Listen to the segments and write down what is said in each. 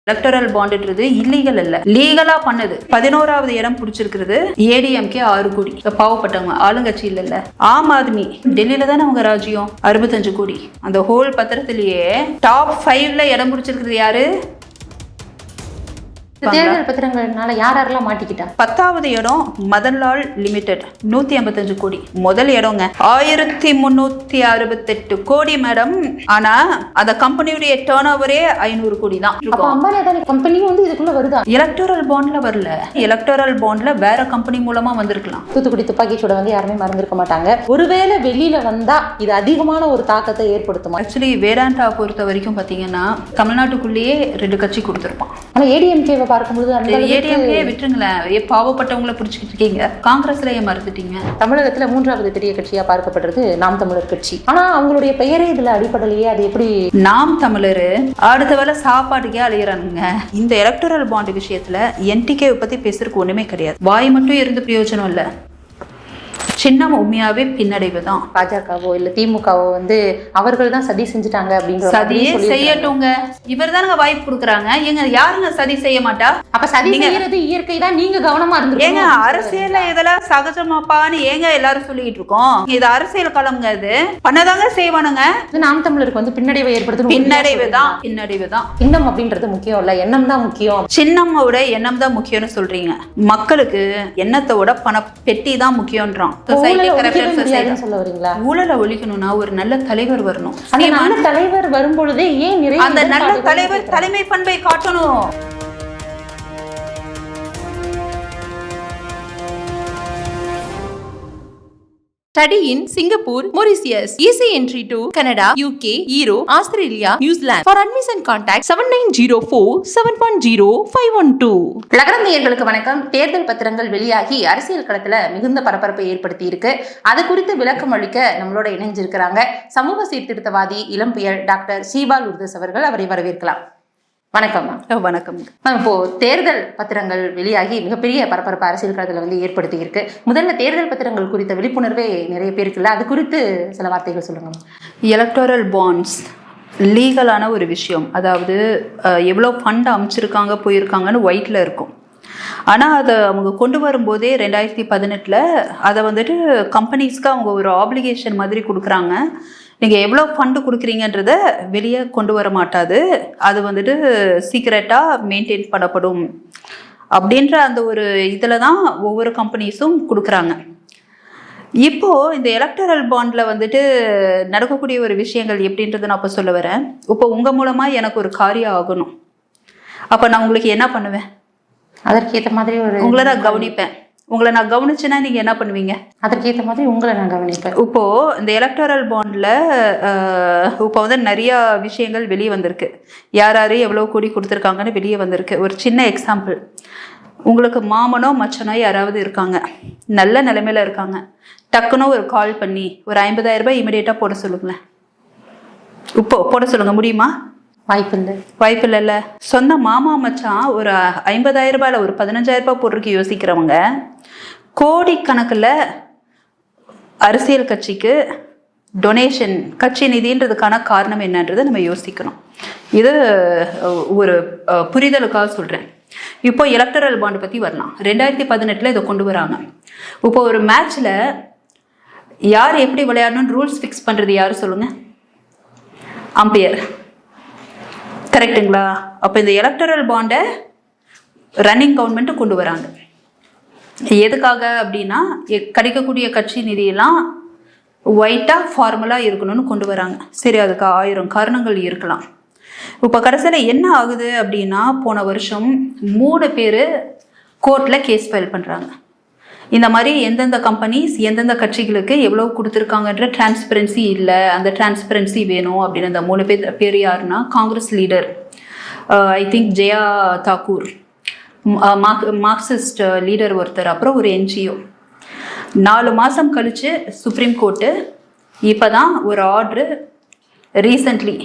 Electoral பாண்டுன்றது illegal இல்ல, லீகலா பண்ணது. 11வது இடம் பிடிச்சிருக்கிறது ஏடிஎம்கே 6 கோடி. பாவப்பட்டவங்க ஆளுங்கட்சி இல்ல, ஆம் ஆத்மி. டெல்லியில தானே அவங்க ராஜ்யம், 65 கோடி. அந்த ஹோல் பத்திரத்திலேயே டாப் 5ல இடம் பிடிச்சிருக்கிறது யாரு? தேர்தல் பத்திரங்கள்னால யாரெல்லாம் மாட்டிக்கிட்டா? 10வது இடம் மதன்லால் லிமிடெட் 155 கோடி. முதல் இடங்க 1368 கோடி மேடம். ஆனா அந்த கம்பெனியுடைய டர்ன் ஓவரே 500 கோடி தான். கம்பெனி வந்து இதுக்குள்ள வருதா? எலக்டோரல் பாண்ட்ல வரல. எலக்டோரல் பாண்ட்ல வேற கம்பெனி மூலமா வந்திருக்கலாம். தூத்துக்குடி துப்பாக்கி சூட வந்து யாருமே மறந்துருக்க மாட்டாங்க. ஒருவேளை வெளியில வந்தா இது அதிகமான ஒரு தாக்கத்தை ஏற்படுத்துமா? ஆக்சுவலி வேதாந்தா பொறுத்த வரைக்கும் பாத்தீங்கன்னா தமிழ்நாட்டுக்குள்ளேயே 2 கட்சி கொடுத்துருப்பான். ஆனா ஏடிஎம்கே பார்க்கும்போது ஏடிஎம்கே விட்டுருங்களேன், பாவப்பட்டவங்களை பிடிச்சிக்கிட்டு இருக்கீங்க. காங்கிரஸ்ல ஏன் மறுத்துட்டீங்க? தமிழகத்துல 3வது பெரிய கட்சியா பார்க்கப்படுறது நாம் தமிழர் கட்சி. ஆனா அவங்களுடைய பெயரே இதுல அடிப்படையிலேயே அது எப்படி நாம் தமிழர் அடுத்த வேலை சாப்பாட்டுக்கே அலையிறானுங்க. இந்த எலக்டோரல் பாண்ட் விஷயத்துல என்டிகே பத்தி பேசுறதுக்கு ஒண்ணுமே கிடையாது. வாய் மட்டும் இருந்து பிரயோஜனம் இல்ல. சின்னம் உண்மையாவே பின்னடைவு தான். பாஜகவோ இல்ல திமுகவோ வந்து அவர்கள் தான் சதி செஞ்சுட்டாங்க அப்படின்ற சதியே செய்யட்டுங்க. இவர் தானுங்க வாய்ப்பு கொடுக்குறாங்க. எங்க யாருங்க சதி செய்ய மாட்டா? அப்ப சதி செய்யறது இயற்கை தான். நீங்க கவனமா இருந்துருங்க. அரசியல்ல இதெல்லாம் சகஜமாப்பான்னு ஏங்க எல்லாரும் சொல்லிட்டு இருக்கோம். இது அரசியல் களம்ங்க. இது பண்ணதாங்க செய்வானுங்க. நாம் தமிழருக்கு வந்து பின்னடைவை ஏற்படுத்தும். பின்னடைவு தான், பின்னடைவு தான். சின்னம் அப்படின்றது முக்கியம் இல்ல, எண்ணம் தான் முக்கியம். சின்னமோட எண்ணம் தான் முக்கியம்னு சொல்றீங்க. மக்களுக்கு எண்ணத்தோட பண பெட்டி தான் முக்கியம்ன்றான். ஊழலை ஒழிக்கணும்னா ஒரு நல்ல தலைவர் வரணும். அந்த நல்ல தலைவர் வரும்பொழுதே ஏன் நிறைய அந்த நல்ல தலைவர் தலைமை பண்பை காட்டணும். Study in Singapore, Mauritius. Easy entry to Canada, UK, Europe, Australia, New Zealand. For admission contact 7904-710-512. லகரம் நேயர்களுக்கு வணக்கம். தேர்தல் பத்திரங்கள் வெளியாகி அரசியல் களத்துல மிகுந்த பரபரப்பை ஏற்படுத்தி இருக்கு. அது குறித்து விளக்கம் அளிக்க நம்மளோட இணைஞ்சிருக்கிறாங்க சமூக சீர்திருத்தவாதி இளம்பெயர் டாக்டர் ஷீபா லுர்தஸ் அவர்கள். அவரை வரவேற்கலாம். வணக்கம். வணக்கம். இப்போ தேர்தல் பத்திரங்கள் வெளியாகி மிகப்பெரிய பரபரப்பு அரசியல் களத்துல வந்து ஏற்படுத்தி இருக்கு. முதல்ல தேர்தல் பத்திரங்கள் குறித்த விழிப்புணர்வே நிறைய பேருக்கு இல்லை. அது குறித்து சில வார்த்தைகள் சொல்லுங்க. எலக்டோரல் பாண்ட்ஸ் லீகலான ஒரு விஷயம். அதாவது எவ்வளோ ஃபண்ட் அமைச்சிருக்காங்க போயிருக்காங்கன்னு ஒயிட்ல இருக்கும். ஆனால் அதை அவங்க கொண்டு வரும்போதே 2018 அதை வந்துட்டு கம்பெனிஸ்க்கு அவங்க ஒரு ஆப்ளிகேஷன் மாதிரி கொடுக்குறாங்க. நீங்கள் எவ்வளோ ஃபண்டு கொடுக்குறீங்கன்றத வெளியே கொண்டு வர மாட்டாது, அது வந்துட்டு சீக்ரெட்டாக மெயின்டைன் பண்ணப்படும் அப்படின்ற அந்த ஒரு இதில் தான் ஒவ்வொரு கம்பெனிஸும் கொடுக்குறாங்க. இப்போது இந்த எலக்டரல் பாண்டில் வந்துட்டு நடக்கக்கூடிய ஒரு விஷயங்கள் எப்படின்றத நான் இப்போ சொல்ல வரேன். இப்போ உங்கள் மூலமாக எனக்கு ஒரு காரியம் ஆகணும். அப்போ நான் உங்களுக்கு என்ன பண்ணுவேன்? அதற்கேற்ற மாதிரி உங்களை நான் கவனிப்பேன். உங்களை நான் கவனிச்சேன்னா நீங்கள் என்ன பண்ணுவீங்க? அதற்கேற்ற மாதிரி உங்களை நான் கவனிப்பேன். இப்போது இந்த எலக்டோரல் பாண்டில் இப்போ வந்து நிறையா விஷயங்கள் வெளியே வந்திருக்கு. யார் யார் எவ்வளோ கோடி கொடுத்துருக்காங்கன்னு வெளியே வந்திருக்கு. ஒரு சின்ன எக்ஸாம்பிள், உங்களுக்கு மாமனோ மச்சனோ யாராவது இருக்காங்க, நல்ல நிலைமையில் இருக்காங்க, டக்குன்னு ஒரு கால் பண்ணி ஒரு 50,000 ரூபாய் இமீடியட்டாக போட சொல்லுங்களேன். இப்போ போட சொல்லுங்க, முடியுமா? வாய்ப்பு இல்லைல்ல. சொந்த மாமா மச்சான் ஒரு 50,000 ரூபாயில் ஒரு 15,000 ரூபாய் போடுறதுக்கு யோசிக்கிறவங்க கோடிக்கணக்கில் அரசியல் கட்சிக்கு டொனேஷன், கட்சி நிதின்றதுக்கான காரணம் என்னன்றதை நம்ம யோசிக்கணும். இது ஒரு புரிதலுக்காக சொல்கிறேன். இப்போ எலக்டரல் பாண்டு பற்றி வரலாம். 2018 இதை கொண்டு வராங்க. இப்போ ஒரு மேட்ச்சில் யார் எப்படி விளையாடணும்னு ரூல்ஸ் ஃபிக்ஸ் பண்ணுறது யார் சொல்லுங்கள்? அம்பையர். கரெக்டுங்களா? அப்போ இந்த எலக்டரல் பாண்டை ரன்னிங் கவர்மெண்ட்டு கொண்டு வராங்க. எதுக்காக அப்படின்னா கிடைக்கக்கூடிய கட்சி நிதியெல்லாம் ஒயிட்டாக ஃபார்முலாக இருக்கணும்னு கொண்டு வராங்க. சரி, அதுக்கு 1000 காரணங்கள் இருக்கலாம். இப்போ கடைசியில் என்ன ஆகுது அப்படின்னா, போன வருஷம் 3 பேர் கோர்ட்டில் கேஸ் ஃபைல் பண்ணுறாங்க. இந்த மாதிரி எந்தெந்த கம்பெனிஸ் எந்தெந்த கட்சிகளுக்கு எவ்வளோ கொடுத்துருக்காங்கன்ற டிரான்ஸ்பரன்சி இல்லை, அந்த டிரான்ஸ்பரன்சி வேணும் அப்படின்னு. அந்த 3 பேர் யாருன்னா, Congress leader I think Jaya Thakur, Marxist leader ஒருத்தர், அப்புறம் ஒரு NGO. 4 மாதம் கழித்து சுப்ரீம் கோர்ட்டு இப்போ தான் ஒரு ஆர்டரு ரீசன்ட்லி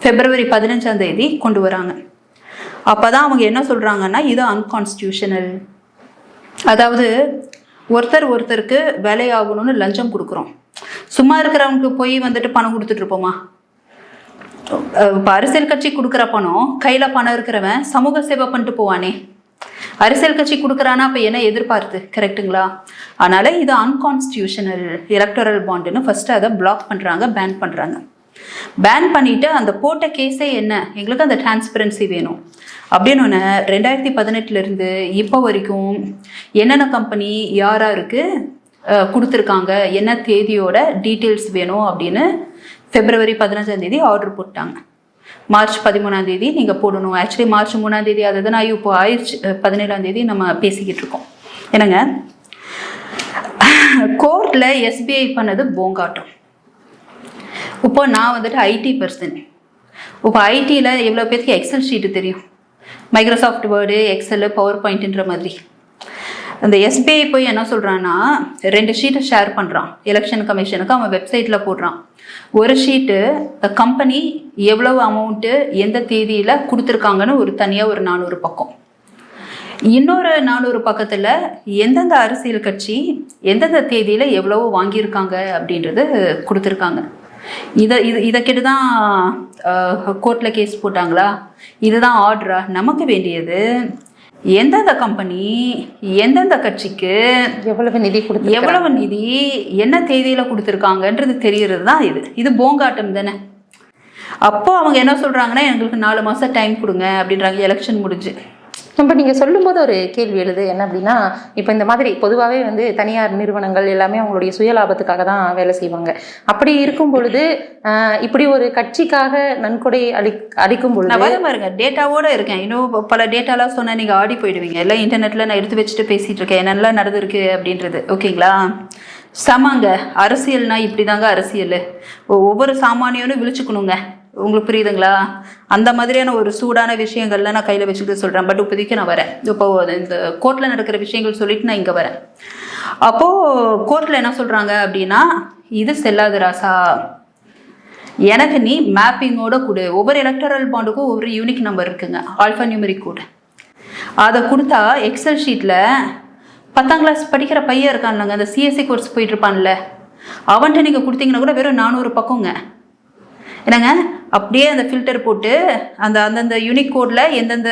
February 15 கொண்டு வராங்க. அப்போ தான் அவங்க என்ன சொல்கிறாங்கன்னா, இது அன்கான்ஸ்டியூஷனல். அதாவது ஒருத்தருக்கு வேலையாகணும்னு லஞ்சம் கொடுக்குறோம். சும்மா இருக்கிறவங்களுக்கு போய் வந்துட்டு பணம் கொடுத்துட்டு இருப்போமா? இப்போ அரசியல் கட்சி கொடுக்குற பணம் கையில் பணம் இருக்கிறவன் சமூக சேவை பண்ணிட்டு போவானே. அரசியல் கட்சி கொடுக்குறானா அப்போ என்ன எதிர்பார்த்து, கரெக்டுங்களா? அதனால இது அன்கான்ஸ்டியூஷனல் எலக்டோரல் பாண்டுன்னு ஃபர்ஸ்ட் அதை பிளாக் பண்ணுறாங்க, பேன் பண்ணுறாங்க. பேன் பண்ணிட்டு அந்த போட்ட கேஸே என்ன, எங்களுக்கு அந்த டிரான்ஸ்பரன்சி வேணும் அப்படின்னு 2018 இப்போ வரைக்கும் என்னென்ன கம்பெனி யாராருக்கு கொடுத்துருக்காங்க, என்ன தேதியோட டீட்டெயில்ஸ் வேணும் அப்படின்னு February 15 ஆர்டர் போட்டாங்க. March 13 நீங்கள் போடணும். ஆக்சுவலி March 3 அது நான் இப்போ ஆயிடுச்சு. 17 நம்ம பேசிக்கிட்டு இருக்கோம். என்னங்க, கோர்ட்டில் SBI பண்ணது போங்காட்டம். இப்போ நான் வந்துட்டு IT பர்சன். இப்போ ஐடியில் எவ்வளோ பேருக்கு எக்ஸல் ஷீட்டு தெரியும், மைக்ரோசாஃப்ட் வேர்டு, எக்ஸல், பவர் பாயிண்ட்ன்ற மாதிரி. அந்த SBI போய் என்ன சொல்கிறான்னா 2 ஷீட்டை ஷேர் பண்ணுறான் எலெக்ஷன் கமிஷனுக்கு. அவன் வெப்சைட்டில் போடுறான். ஒரு ஷீட்டு கம்பெனி எவ்வளவு அமௌண்ட்டு எந்த தேதியில் கொடுத்துருக்காங்கன்னு தனியாக ஒரு 400 பக்கம். இன்னொரு 400 பக்கத்தில் எந்தெந்த அரசியல் கட்சி எந்தெந்த தேதியில் எவ்வளவோ வாங்கியிருக்காங்க அப்படின்றது கொடுத்துருக்காங்க. இதை கேட்டு தான் கோர்ட்டில் கேஸ் போட்டாங்களா? இதுதான் ஆர்டரா? நமக்கு வேண்டியது எந்தெந்த கம்பெனி எந்தெந்த கட்சிக்கு எவ்வளவு நிதி என்ன தேதியில் கொடுத்துருக்காங்கன்றது தெரியறது தான் இது போங்காட்டம் தானே. அப்போ அவங்க என்ன சொல்கிறாங்கன்னா எங்களுக்கு 4 மாதம் டைம் கொடுங்க அப்படின்றாங்க எலெக்ஷன் முடிஞ்சு. இப்போ நீங்கள் சொல்லும்போது ஒரு கேள்வி எழுது என்ன அப்படின்னா, இப்போ இந்த மாதிரி பொதுவாகவே தனியார் நிறுவனங்கள் எல்லாமே அவங்களுடைய சுயலாபத்துக்காக தான் வேலை செய்வாங்க. அப்படி இருக்கும் பொழுது இப்படி ஒரு கட்சிக்காக நன்கொடை அளிக்கும் பொழுது நான் பாருங்க டேட்டாவோட இருக்கேன். இன்னும் பல டேட்டாலாம் சொன்னால் நீங்கள் ஆடி போயிடுவீங்க. எல்லாம் இன்டர்நெட்டில் நான் எடுத்து வச்சுட்டு பேசிகிட்டு இருக்கேன் என்னெல்லாம் நடந்திருக்கு அப்படின்றது. ஓகேங்களா? சமாங்க அரசியல்னா இப்படி தாங்க அரசியல். ஒவ்வொரு சாமானியனும் விழிச்சுக்கணுங்க. உங்களுக்கு புரியுதுங்களா? அந்த மாதிரியான ஒரு சூடான விஷயங்கள்லாம் நான் கையில் வச்சுக்கிட்டு சொல்கிறேன். பட் இப்போதைக்கு நான் வரேன். இப்போ இந்த கோர்ட்டில் நடக்கிற விஷயங்கள் சொல்லிட்டு நான் இங்கே வரேன். அப்போது கோர்ட்டில் என்ன சொல்கிறாங்க அப்படின்னா, இது செல்லாது ராசா, எனக்கு நீ மேப்பிங்கோட கொடு. ஒவ்வொரு எலக்டரல் பாண்டுக்கும் ஒவ்வொரு யூனிக் நம்பர் இருக்குங்க, ஆல்ஃபா நியூமரிக் கோடு. அதை கொடுத்தா எக்ஸல் ஷீட்டில் 10ஆம் கிளாஸ் படிக்கிற பையன் இருக்கான்லங்க, அந்த CSC கோர்ஸ் போயிட்டு இருப்பான்ல, அவன்கிட்ட நீங்கள் கொடுத்தீங்கன்னா கூட வெறும் 400 பக்கங்க. என்னங்க, அப்படியே அந்த ஃபில்டர் போட்டு அந்தந்த யூனிக் கோடில் எந்தெந்த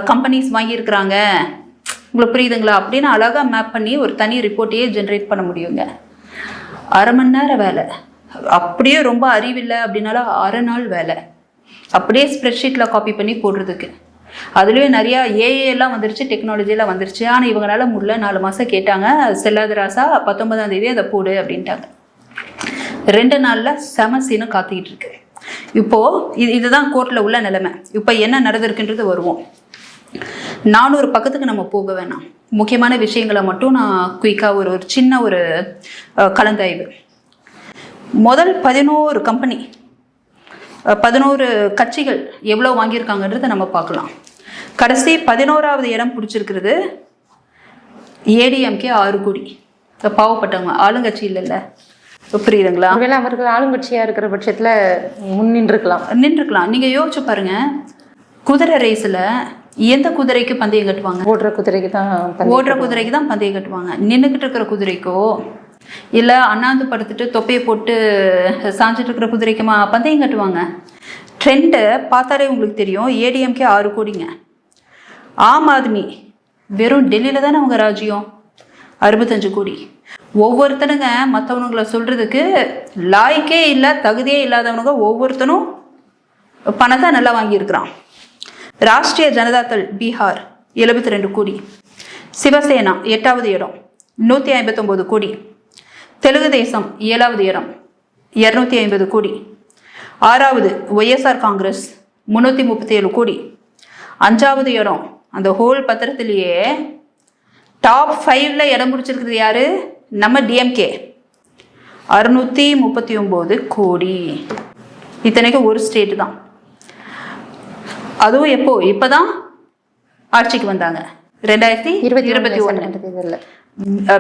கம்பெனிஸ் வாங்கியிருக்கிறாங்க, உங்களுக்கு புரியுதுங்களா, அப்படின்னு அழகாக மேப் பண்ணி ஒரு தனி ரிப்போர்ட்டையே ஜென்ரேட் பண்ண முடியுங்க. 1/2 மணி நேரம் வேலை. அப்படியே ரொம்ப அறிவில்லை அப்படின்னாலும் 1/2 நாள் வேலை. அப்படியே ஸ்ப்ரெட்ஷீட்டில் காப்பி பண்ணி போடுறதுக்கு. அதுலேயே நிறையா ஏஏலாம் வந்துருச்சு, டெக்னாலஜியெலாம் வந்துருச்சு. ஆனால் இவங்களால முடியல. 4 மாதம் கேட்டாங்க. செல்லாத ராசா 19ஆம் தேதி அதை போடு அப்படின்ட்டாங்க. 2 நாளில் செம சீனை காத்துக்கிட்டு இருக்கு. இப்போது இதுதான் கோர்ட்டில் உள்ள நிலைமை. இப்போ என்ன நடந்திருக்குன்றது வருவோம். 400 பக்கத்துக்கு நம்ம போக வேணாம். முக்கியமான விஷயங்களை மட்டும் நான் குயிக்காக ஒரு சின்ன ஒரு கலந்தாய்வு. முதல் 11 கம்பெனி 11 கட்சிகள் எவ்வளோ வாங்கியிருக்காங்கன்றதை நம்ம பார்க்கலாம். கடைசி 11ஆவது இடம் பிடிச்சிருக்கிறது ADMK 6 கோடி. பாவப்பட்டவங்க, ஆளுங்கட்சி இல்லைல்ல, புரியுதுங்களா? அவர்கள் ஆளுங்கட்சியாக இருக்கிற பட்சத்தில் நின்றுக்கலாம். நீங்கள் யோசிச்சு பாருங்க, குதிரை ரேஸில் எந்த குதிரைக்கு பந்தயம் கட்டுவாங்க? ஓடுற குதிரைக்கு தான் பந்தயம் கட்டுவாங்க. நின்றுக்கிட்டு இருக்கிற குதிரைக்கோ இல்லை அண்ணாந்து படுத்துட்டு தொப்பையை போட்டு சாஞ்சிட்டு இருக்கிற குதிரைக்குமா பந்தயம் கட்டுவாங்க? ட்ரெண்டை பார்த்தாலே உங்களுக்கு தெரியும். ADMK 6 கோடிங்க. ஆம் ஆத்மி வெறும் டெல்லியில் தானே அவங்க ராஜ்யம், 65 கோடி. ஒவ்வொருத்தனுங்க மற்றவனுங்களை சொல்கிறதுக்கு லாய்க்கே இல்லை, தகுதியே இல்லாதவனுங்க ஒவ்வொருத்தனும் பணத்தை நல்லா வாங்கியிருக்கிறான். ராஷ்ட்ரிய ஜனதாதள் பீகார் 72 கோடி. சிவசேனா 8ஆவது இடம் 159 கோடி. தெலுங்கு தேசம் 7ஆவது இடம் 250 கோடி. 6ஆவது YSR காங்கிரஸ் 337 கோடி. 5ஆவது இடம் அந்த ஹோல் பத்திரத்திலேயே டாப் 5ல் இடம் பிடிச்சிருக்கிறது யாரு? நம்ம DMK 639 கோடி. இத்தனைக்கும் ஒரு ஸ்டேட்டு தான். அதுவும் எப்போ? இப்போதான் ஆட்சிக்கு வந்தாங்க 2021.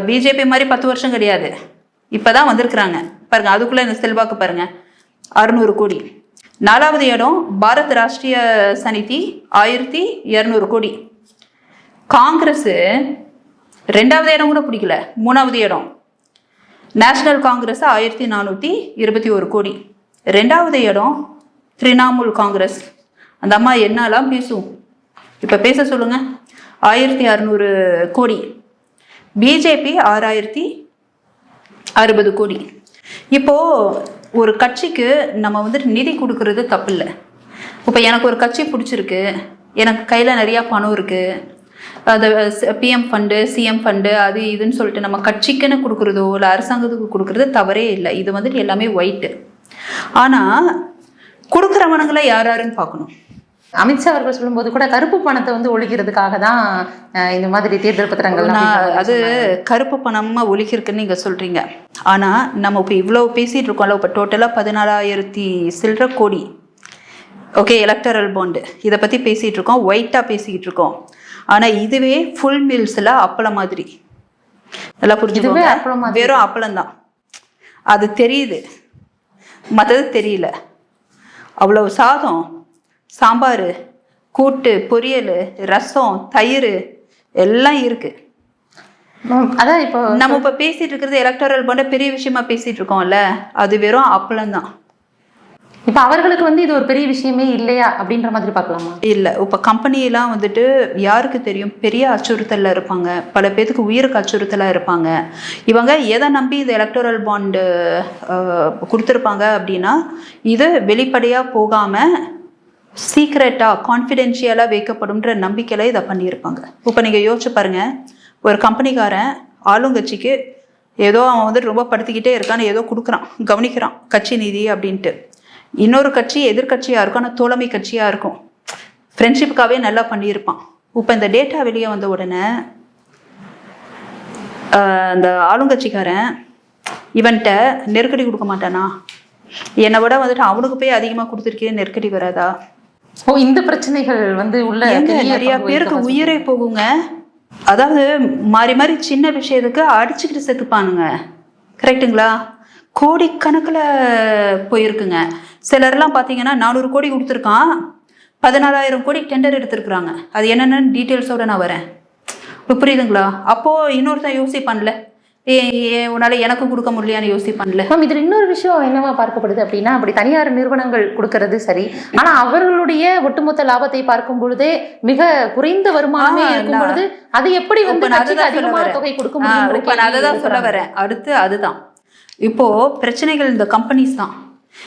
பிஜேபி மாதிரி 10 வருஷம் கிடையாது, இப்போதான் வந்திருக்கிறாங்க பாருங்க. அதுக்குள்ள இந்த செல்வாக்கு பாருங்க, 600 கோடி. 4ஆவது இடம் பாரத் ராஷ்ட்ரிய சமிதி 1200 கோடி. காங்கிரஸ் 2ஆவது இடம் கூட பிடிக்கல, 3ஆவது இடம். நேஷனல் காங்கிரஸ் 1421 கோடி. 2ஆவது இடம் திரிணாமுல் காங்கிரஸ் அந்த அம்மா என்னெல்லாம் பேசும், இப்போ பேச சொல்லுங்க. 1600 கோடி, பிஜேபி 6060 கோடி. இப்போ ஒரு கட்சிக்கு நம்ம வந்துட்டு நிதி கொடுக்கறது தப்பு இல்லை. இப்போ எனக்கு ஒரு கட்சி பிடிச்சிருக்கு, எனக்கு கையில் நிறையா பணம் இருக்குது, அது பிஎம் ஃபண்டு சிஎம் ஃபண்டு அது இதுன்னு சொல்லிட்டு நம்ம கட்சிக்குன்னு கொடுக்குறதோ இல்லை அரசாங்கத்துக்கு கொடுக்குறது தவறே இல்லை. இது வந்துட்டு எல்லாமே ஒயிட்டு. ஆனால் கொடுக்குறவனுங்களை யார் யாருன்னு பார்க்கணும். அமித்ஷா அவர்கள் சொல்லும்போது கூட கருப்பு பணத்தை வந்து ஒழிக்கிறதுக்காக தான் இந்த மாதிரி தேர்தல் பத்திரங்கள். அது கருப்பு பணமா ஒழிக்கிறதுக்குன்னு நீங்கள் சொல்கிறீங்க. ஆனால் நம்ம இப்போ இவ்வளோ பேசிகிட்டு இருக்கோம்ல, இப்போ டோட்டலாக 14,000 சில்லற கோடி, ஓகே, எலக்டரல் பாண்டு இதை பற்றி பேசிகிட்டு இருக்கோம், ஒயிட்டாக பேசிக்கிட்டு இருக்கோம். ஆனால் இதுவே ஃபுல் மீல்ஸில் அப்பளம் மாதிரி, நல்லா புரிஞ்சுக்கோங்க, வெறும் அப்பளம்தான். அது தெரியுது, மற்றது தெரியல. அவ்வளோ சாதம், சாம்பார், கூட்டு, பொரியல், ரசம், தயிர் எல்லாம் இருக்கு. அதான் இப்போ நம்ம இப்போ பேசிட்டு இருக்கிறது எலக்டரல் பாண்ட பெரிய விஷயமா பேசிட்டு இருக்கோம்ல, அது வெறும் அப்பளம் தான். இப்போ அவர்களுக்கு வந்து இது ஒரு பெரிய விஷயமே இல்லையா அப்படின்ற மாதிரி பார்க்கலாமா? இல்லை, இப்போ கம்பெனியெல்லாம் வந்துட்டு யாருக்கு தெரியும், பெரிய அச்சுறுத்தலில் இருப்பாங்க, பல பேருக்கு உயிருக்கு அச்சுறுத்தலாக இருப்பாங்க. இவங்க எதை நம்பி இந்த எலக்டரல் பாண்டு கொடுத்துருப்பாங்க அப்படின்னா, இது வெளிப்படையாக போகாமல் சீக்ரெட்டாக கான்ஃபிடென்ஷியலாக வைக்கப்படும்ன்ற நம்பிக்கையில் இதை பண்ணியிருப்பாங்க. இப்போ நீங்கள் யோசிச்சு பாருங்கள், ஒரு கம்பெனிக்காரன் ஆளுங்கட்சிக்கு ஏதோ அவன் வந்துட்டு ரொம்ப படுத்திக்கிட்டே இருக்கான்னு ஏதோ கொடுக்குறான், கவனிக்கிறான் கட்சி நிதி அப்படின்ட்டு. இன்னொரு கட்சி எதிர்கட்சியாக இருக்கும், ஆனால் தோழமை கட்சியாக இருக்கும், ஃப்ரெண்ட்ஷிப்புக்காகவே நல்லா பண்ணியிருப்பான். இப்போ இந்த டேட்டா வெளியே வந்த உடனே அந்த ஆளுங்கட்சிக்காரன் இவன்கிட்ட நெருக்கடி கொடுக்க மாட்டானா? என்னை விட வந்துட்டு அவனுக்கு போய் அதிகமாக கொடுத்துருக்கே, நெருக்கடி வராதா? ஓ, இந்த பிரச்சனைகள் வந்து உள்ள நிறைய பேருக்கு உயிரே போகுங்க. அதாவது மாறி மாறி சின்ன விஷயத்துக்கு அடிச்சுக்கிட்டு செத்துப்பானுங்க, கரெக்டுங்களா? கோடிக்கணக்கில் போயிருக்குங்க. சிலர்லாம் பார்த்தீங்கன்னா 400 கோடி கொடுத்துருக்கான், 14,000 கோடி டெண்டர் எடுத்துருக்குறாங்க. அது என்னென்னு டீட்டெயில்ஸோடு நான் வரேன், புரியுதுங்களா? அப்போது இன்னொருத்தன் யோசிப்பான்ல, உன்னால் எனக்கு கொடுக்க முடியலையான்னு யோசிப்பான்ல. மேம், இதில் இன்னொரு விஷயம் என்னவா பார்க்கப்படுது அப்படின்னா, அப்படி தனியார் நிறுவனங்கள் கொடுக்கறது சரி, ஆனால் அவர்களுடைய ஒட்டுமொத்த லாபத்தை பார்க்கும் பொழுதே மிக குறைந்த வருமானமே இருக்கும் பொழுது அது எப்படி வந்து அதிகமான தொகை கொடுக்க முடியும்? நான் அதை தான் சொல்ல வரேன். அடுத்து அதுதான் இப்போ பிரச்சனைகள். இந்த கம்பெனிஸ் தான்.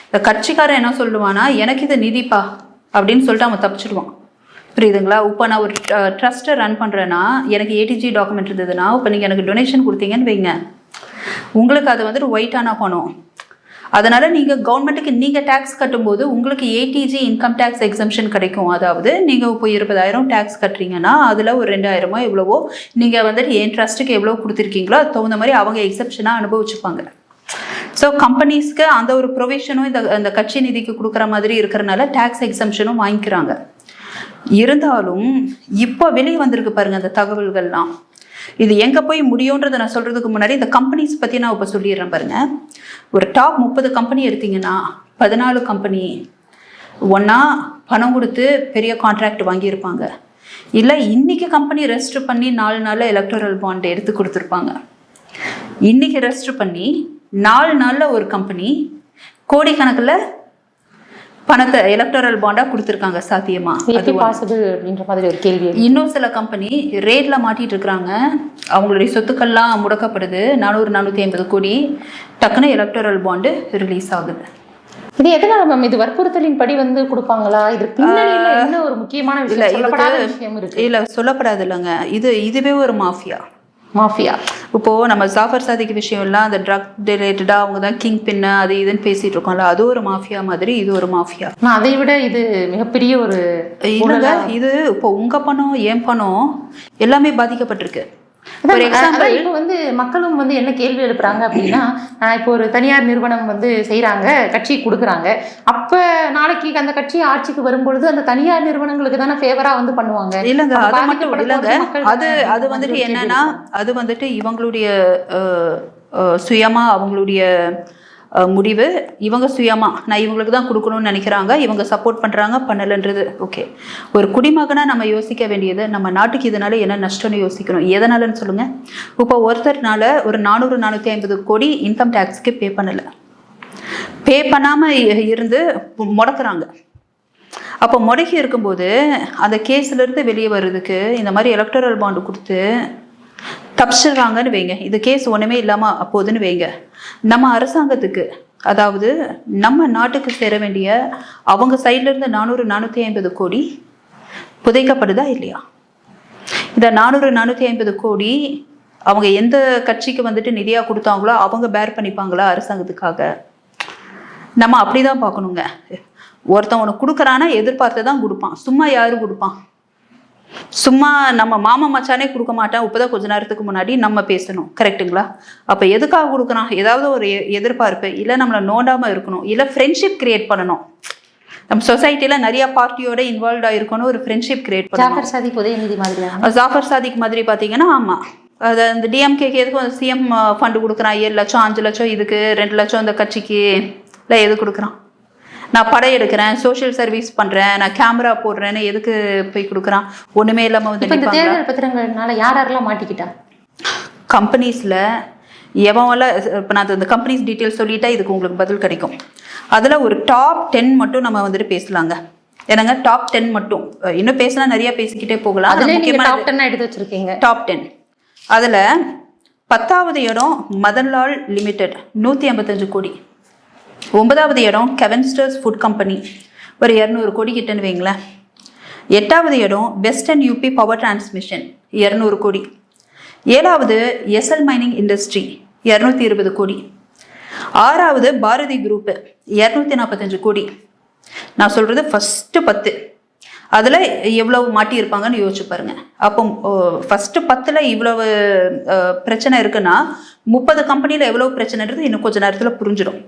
இந்த கட்சிக்காரன் என்ன சொல்லுவானா, எனக்கு இது நிதிப்பா அப்படின்னு சொல்லிட்டு அவன் தப்பிச்சிடுவான், புரியுதுங்களா? இப்போ நான் ஒரு ட்ரஸ்ட்டை ரன் பண்ணுறேன்னா, எனக்கு ஏடிஜி டாக்குமெண்ட் இருந்ததுன்னா, இப்போ நீங்கள் எனக்கு டொனேஷன் கொடுத்தீங்கன்னு வைங்க, உங்களுக்கு அது வந்துட்டு ஒயிட்டான பணம். அதனால் நீங்கள் கவர்மெண்ட்டுக்கு நீங்கள் டேக்ஸ் கட்டும்போது உங்களுக்கு ஏடிஜி இன்கம் டேக்ஸ் எக்ஸம்ஷன் கிடைக்கும். அதாவது நீங்கள் இப்போ 20,000 டேக்ஸ் கட்டுறீங்கன்னா அதில் ஒரு 2,000 எவ்வளவோ நீங்கள் வந்துட்டு என் ட்ரஸ்ட்டுக்கு எவ்வளோ கொடுத்துருக்கீங்களோ அது தகுந்த மாதிரி அவங்க எக்ஸப்ஷனாக அனுபவிச்சுப்பாங்க. ஸோ கம்பெனிஸ்க்கு அந்த ஒரு ப்ரொவிஷனும் இந்த கட்சி நிதிக்கு கொடுக்குற மாதிரி இருக்கிறனால டேக்ஸ் எக்ஸம்ஷனும் வாங்கிக்கிறாங்க. இருந்தாலும் இப்போ வெளியே வந்திருக்கு பாருங்க அந்த தகவல்கள்லாம். இது எங்கே போய் முடியுன்றதை நான் சொல்கிறதுக்கு முன்னாடி இந்த கம்பெனிஸ் பற்றி நான் இப்போ சொல்லிடுறேன் பாருங்க. ஒரு டாப் 30 கம்பெனி எடுத்தீங்கன்னா 14 கம்பெனி ஒன்றா பணம் கொடுத்து பெரிய கான்ட்ராக்ட் வாங்கியிருப்பாங்க, இல்லை இன்றைக்கி கம்பெனி ரெஜிஸ்டர் பண்ணி 4 நாளில் எலக்டரல் பாண்ட் எடுத்து கொடுத்துருப்பாங்க. இன்றைக்கி ரெஜிஸ்டர் பண்ணி 4 நாளில் ஒரு கம்பெனி கோடிக்கணக்கில் பணத்தை எலக்டரல் பாண்டா கொடுத்துருக்காங்க. சாத்தியமா அது பாசிபிள் அப்படின்ற மாதிரி ஒரு கேள்வி. இன்னும் சில கம்பெனி ரேட்ல மாட்டிட்டு இருக்கிறாங்க, அவங்களுடைய சொத்துக்கள்லாம் முடக்கப்படுது, 400-450 கோடி டக்குன்னு எலக்டரல் பாண்டு ரிலீஸ் ஆகுது. இது எதனால மேம்? இது வற்புறுத்தலின் படி வந்து கொடுப்பாங்களா? இது பின்னணியில என்ன ஒரு முக்கியமான விஷயம் இருக்கு? இல்ல சொல்லப்படாது இல்லைங்க, இதுவே ஒரு மாஃபியா. இப்போ நம்ம ஜாஃபர் சாதிக் விஷயம் எல்லாம் அந்த ட்ரக் ரிலேட்டடா அவங்க தான் கிங் பின்ன அது இதுன்னு பேசிட்டு இருக்கோம்ல, அது ஒரு மாஃபியா மாதிரி இது ஒரு மாஃபியா. அதை விட இது மிகப்பெரிய ஒரு இது இப்போ உங்க பணம் என் பணம் எல்லாமே பாதிக்கப்பட்டிருக்கு. இப்போ வந்து மக்களும் வந்து என்ன கேள்வி எழுப்புறாங்க அப்படின்னா, இப்போ ஒரு தனியார் நிறுவனம் வந்து செய்யறாங்க, கட்சி கொடுக்குறாங்க, அப்ப நாளைக்கு அந்த கட்சி ஆட்சிக்கு வரும்பொழுது அந்த தனியார் நிறுவனங்களுக்கு தானே ஃபேவரா வந்து பண்ணுவாங்க. இல்லைங்க, அது மட்டும் இல்லைங்க, அது வந்துட்டு என்னன்னா அது வந்துட்டு இவங்களுடைய சுயமா அவங்களுடைய முடிவு, இவங்க சுயமா நான் இவங்களுக்கு தான் கொடுக்கணும்னு நினைக்கிறாங்க, இவங்க சப்போர்ட் பண்ணுறாங்க பண்ணலைன்றது ஓகே. ஒரு குடிமகனாக நம்ம யோசிக்க வேண்டியது நம்ம நாட்டுக்கு இதனால என்ன நஷ்டம்னு யோசிக்கணும். எதனாலன்னு சொல்லுங்கள். இப்போ ஒருத்தர்னால ஒரு 400-450 கோடி இன்கம் டேக்ஸ்க்கு பே பண்ணலை, பே பண்ணாமல் இருந்து முடக்குறாங்க. அப்போ முடக்கி இருக்கும்போது அந்த கேஸ்லேருந்து வெளியே வர்றதுக்கு இந்த மாதிரி எலக்டோரல் பாண்டு கொடுத்து தப்பிச்சிடுறாங்கன்னு வைங்க. இது கேஸ் ஒன்றுமே இல்லாமல் அப்போதுன்னு வைங்க. நம்ம அரசாங்கத்துக்கு, அதாவது நம்ம நாட்டுக்கு சேர வேண்டிய அவங்க சைட்லேருந்து 400-450 கோடி புதைக்கப்படுதா இல்லையா? இந்த 400-450 கோடி அவங்க எந்த கட்சிக்கு வந்துட்டு நிதியாக கொடுத்தாங்களோ அவங்க பேர் பண்ணிப்பாங்களா அரசாங்கத்துக்காக? நம்ம அப்படி தான் பார்க்கணுங்க. ஒருத்தன் உனக்கு கொடுக்குறான்னா எதிர்பார்த்து தான் கொடுப்பான். சும்மா யாரு கொடுப்பான்? சும்மா நம்ம மாமா மச்சானே கொடுக்க மாட்டான். இப்போதான் கொஞ்ச நேரத்துக்கு முன்னாடி நம்ம பேசணும், கரெக்டுங்களா? அப்போ எதுக்காக கொடுக்குறான்? ஏதாவது ஒரு எதிர்பார்ப்பு, இல்லை நம்மளை நோண்டாமல் இருக்கணும், இல்லை ஃப்ரெண்ட்ஷிப் கிரியேட் பண்ணணும். நம்ம சொசைட்டியில் நிறைய பார்ட்டியோட இன்வால்வ் ஆகிருக்கணும், ஒரு ஃப்ரெண்ட்ஷிப் கிரியேட் பண்ணணும். ஜாஃபர் சாதிக் உதயநிதி மாதிரி, ஜாஃபர் சாதிக் மாதிரி பார்த்தீங்கன்னா, ஆமாம், அது அந்த டிஎம்கேக்கு எதுக்கும் சிஎம் ஃபண்டு கொடுக்குறான். 7 லட்சம் 5 லட்சம் இதுக்கு, 2 லட்சம் இந்த கட்சிக்கு, இல்லை எது கொடுக்குறான்? நான் படம் எடுக்கிறேன், சோஷியல் சர்வீஸ் பண்ணுறேன், நான் கேமரா போடுறேன்னு எதுக்கு போய் கொடுக்குறான்? ஒன்றுமே இல்லாமல் வந்து இந்த தேர்தல் பத்திரங்கள்னால யாரெல்லாம் மாட்டிக்கிட்டா? கம்பெனிஸில் எவன்லாம், இப்போ நான் இந்த கம்பெனிஸ் டீட்டெயில்ஸ் சொல்லிட்டா இதுக்கு உங்களுக்கு பதில் கிடைக்கும். அதில் ஒரு டாப் 10 மட்டும் நம்ம வந்துட்டு பேசலாங்க. ஏன்னாங்க டாப் 10 மட்டும், இன்னும் பேசினா நிறைய பேசிக்கிட்டே போகலாம். டாப் 10 எடுத்து வச்சிருக்கீங்க. டாப் 10 அதில் 10வது இடம் மதன்லால் லிமிடெட் 155 கோடி. 9வது இடம் கெவன்ஸ்டர்ஸ் ஃபுட் கம்பெனி ஒரு 200 கோடி கிட்டன்னு வைங்களேன். 8வது இடம் வெஸ்டர்ன் யூபி பவர் டிரான்ஸ்மிஷன் 200 கோடி. 7வது எஸ்எல் மைனிங் இண்டஸ்ட்ரி 220 கோடி. 6வது பாரதி குரூப்பு 245 கோடி. நான் சொல்கிறது ஃபஸ்ட்டு 10. அதில் எவ்வளவு மாட்டியிருப்பாங்கன்னு யோசிச்சு பாருங்க. அப்போ ஃபஸ்ட்டு 10ல் இவ்வளவு பிரச்சனை இருக்குன்னா 30 கம்பெனியில் எவ்வளோ பிரச்சனைன்றது இன்னும் கொஞ்சம் நேரத்தில் புரிஞ்சிடும்.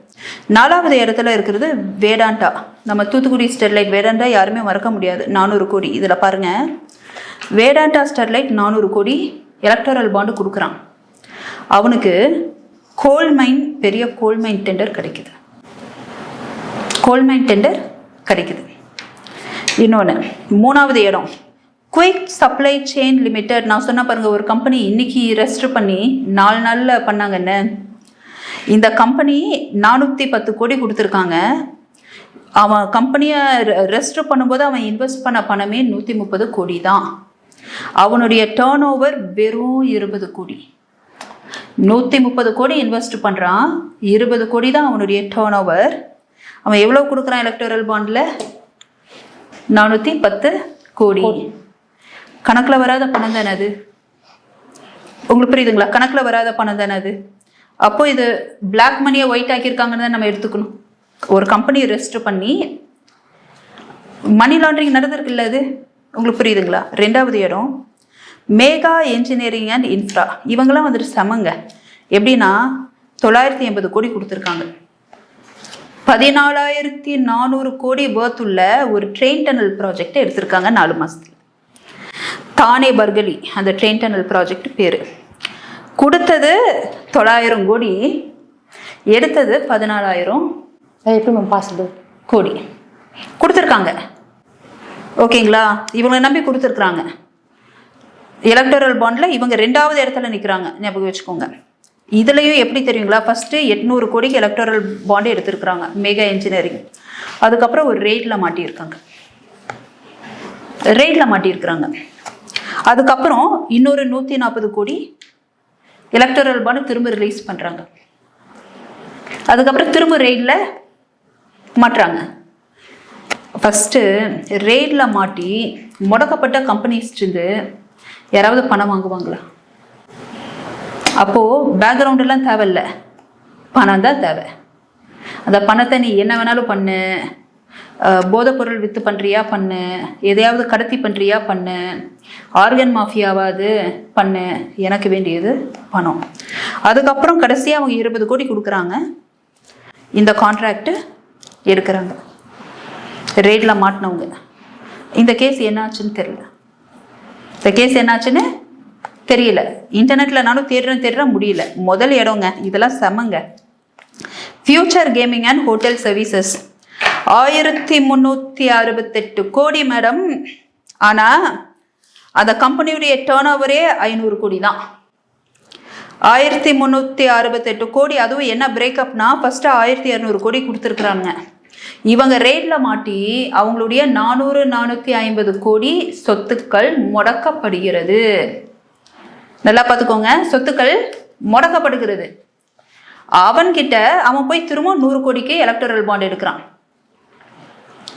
4வது இடத்துல இருக்கிறது வேடாண்டா. நம்ம தூத்துக்குடி ஸ்டெர்லைட் வேடாண்டா யாருமே மறக்க முடியாது. 400 கோடி. இதில் பாருங்கள், வேடாண்டா ஸ்டெர்லைட் 400 கோடி எலக்டோரல் பாண்டு கொடுக்குறான். அவனுக்கு கோல் மைன், பெரிய கோல் மைன் டெண்டர் கிடைக்குது. கோல் மைன் டெண்டர் கிடைக்குது. இன்னொன்று 3வது இடம் குயிக் சப்ளை செயின் லிமிடெட். நான் சொன்ன பாருங்கள், ஒரு கம்பெனி இன்னைக்கு ரெஜிஸ்டர் பண்ணி 4 நாளில் பண்ணாங்கன்னு. இந்த கம்பெனி 410 கோடி கொடுத்துருக்காங்க. அவன் கம்பெனியை ரெஜிஸ்டர் பண்ணும்போது அவன் இன்வெஸ்ட் பண்ண பணமே 130 கோடி தான். அவனுடைய டேர்ன் ஓவர் வெறும் 20 கோடி. 130 கோடி இன்வெஸ்ட் பண்ணுறான், 20 கோடி தான் அவனுடைய டேர்ன் ஓவர். அவன் எவ்வளோ கொடுக்குறான் எலக்டோரல் பாண்டில்? 410 கோடி. கணக்கில் வராத பணம் தானே அது? உங்களுக்கு புரியுதுங்களா? கணக்கில் வராத பணம் தானே அது. அப்போ இது பிளாக் மணியை ஒயிட் ஆக்கியிருக்காங்கன்னு தான் நம்ம எடுத்துக்கணும். ஒரு கம்பெனி ரெஜிஸ்டர் பண்ணி மணி லாண்ட்ரிங் நடந்திருக்குல்ல, அது உங்களுக்கு புரியுதுங்களா? 2வது இடம் மேகா என்ஜினியரிங் அண்ட் இன்ஃப்ரா. இவங்கெல்லாம் வந்துட்டு செமங்க. எப்படின்னா 980 கோடி கொடுத்துருக்காங்க. 14,400 கோடி வர்த் உள்ள ஒரு ட்ரெயின் டனல் ப்ராஜெக்டை எடுத்திருக்காங்க 4 மாதத்தில். தானே பர்கலி அந்த ட்ரெயின் டனல் ப்ராஜெக்ட் பேர். கொடுத்தது 900 கோடி, எடுத்தது 14,000 கோடி கொடுத்துருக்காங்க. ஓகேங்களா? இவங்களை நம்பி கொடுத்துருக்குறாங்க. எலக்டோரல் பாண்டில் இவங்க 2வது இடத்துல நிற்கிறாங்க, ஞாபகம் வச்சுக்கோங்க. இதுலேயும் எப்படி தெரியுங்களா? ஃபஸ்ட்டு 800 கோடிக்கு எலக்டோரல் பாண்டு எடுத்துருக்குறாங்க மெகா இன்ஜினியரிங். அதுக்கப்புறம் ஒரு ரெய்டில் மாட்டியிருக்கிறாங்க. அதுக்கப்புறம் இன்னொரு 140 கோடி எலக்டோரல் பாண்டு திரும்ப ரிலீஸ் பண்ணுறாங்க. அதுக்கப்புறம் திரும்ப ரெய்டில் மாட்டுறாங்க. ஃபஸ்ட்டு ரெய்டில் மாட்டி முடக்கப்பட்ட கம்பெனிஸ்லேருந்து யாராவது பணம் வாங்குவாங்களா? அப்போது பேக்ரவுண்டெல்லாம் தேவையில்லை, பணம் தான் தேவை. அந்த பணத்தை நீ என்ன வேணாலும் பண்ணு, போதைப்பொருள் விற்று பண்ணுறியா பண்ணு, எதையாவது கடத்தி பண்ணுறியா பண்ணு, ஆர்கன் மாஃபியாவாது பண்ணு, எனக்கு வேண்டியது பணம். அதுக்கப்புறம் கடைசியாக அவங்க 20 கோடி கொடுக்குறாங்க, இந்த கான்ட்ராக்டு எடுக்கிறாங்க. ரேட்டில் மாட்டினவங்க. இந்த கேஸ் என்னாச்சுன்னு தெரியல. இன்டர்நெட்டில் நானும் தேடுறேன் முடியல. முதல் இடங்க இதெல்லாம் செமங்க. Future gaming and hotel services 1368 கோடி மேடம். ஆனால் அந்த கம்பெனியுடைய டேர்ன் ஓவரே 500 கோடி தான். 1368 கோடி. அதுவும் என்ன பிரேக்கப்னா ஃபர்ஸ்ட் 1200 கோடி கொடுத்துருக்குறாங்க. இவங்க ரேட்ல மாட்டி அவங்களுடைய 450 கோடி சொத்துக்கள் முடக்கப்படுகிறது. நல்லா பார்த்துக்கோங்க, சொத்துக்கள் முடக்கப்படுகிறது. அவன்கிட்ட அவன் போய் திரும்ப 100 கோடிக்கு எலக்டோரல் பாண்ட் எடுக்கிறான்.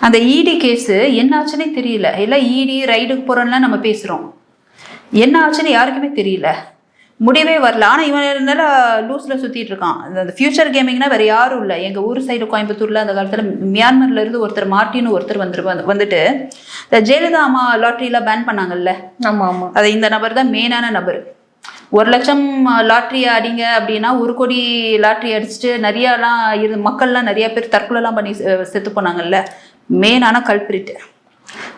அந்த இடி கேஸு என்ன ஆச்சுன்னே தெரியல. எல்லாம் இடி ரைடுக்கு போகிறோம்லாம் நம்ம பேசுகிறோம், என்ன ஆச்சுன்னு யாருக்குமே தெரியல, முடிவே வரல. ஆனால் இவன் இருந்தால லூஸில் சுற்றிட்டு இருக்கான். அந்த ஃபியூச்சர் கேமிங்னா வேறு யாரும் இல்லை. எங்கள் ஊர் சைடு கோயம்புத்தூரில் அந்த காலத்தில் மியான்மர்லேருந்து ஒருத்தர் மார்ட்டின்னு ஒருத்தர் வந்துட்டு இந்த ஜெயலலிதா அம்மா லாட்ரியில் பேன் பண்ணாங்கல்ல. ஆமாம் ஆமாம். அது இந்த நபர் தான் மெயினான நபர். 1 லட்சம் லாட்ரி அடிங்க அப்படின்னா 1 கோடி லாட்ரி அடிச்சுட்டு நிறையாலாம் மக்கள்லாம் நிறைய பேர் தற்கொலைலாம் பண்ணி செத்து போனாங்கல்ல. மெயினான கல்பிரிட்டு.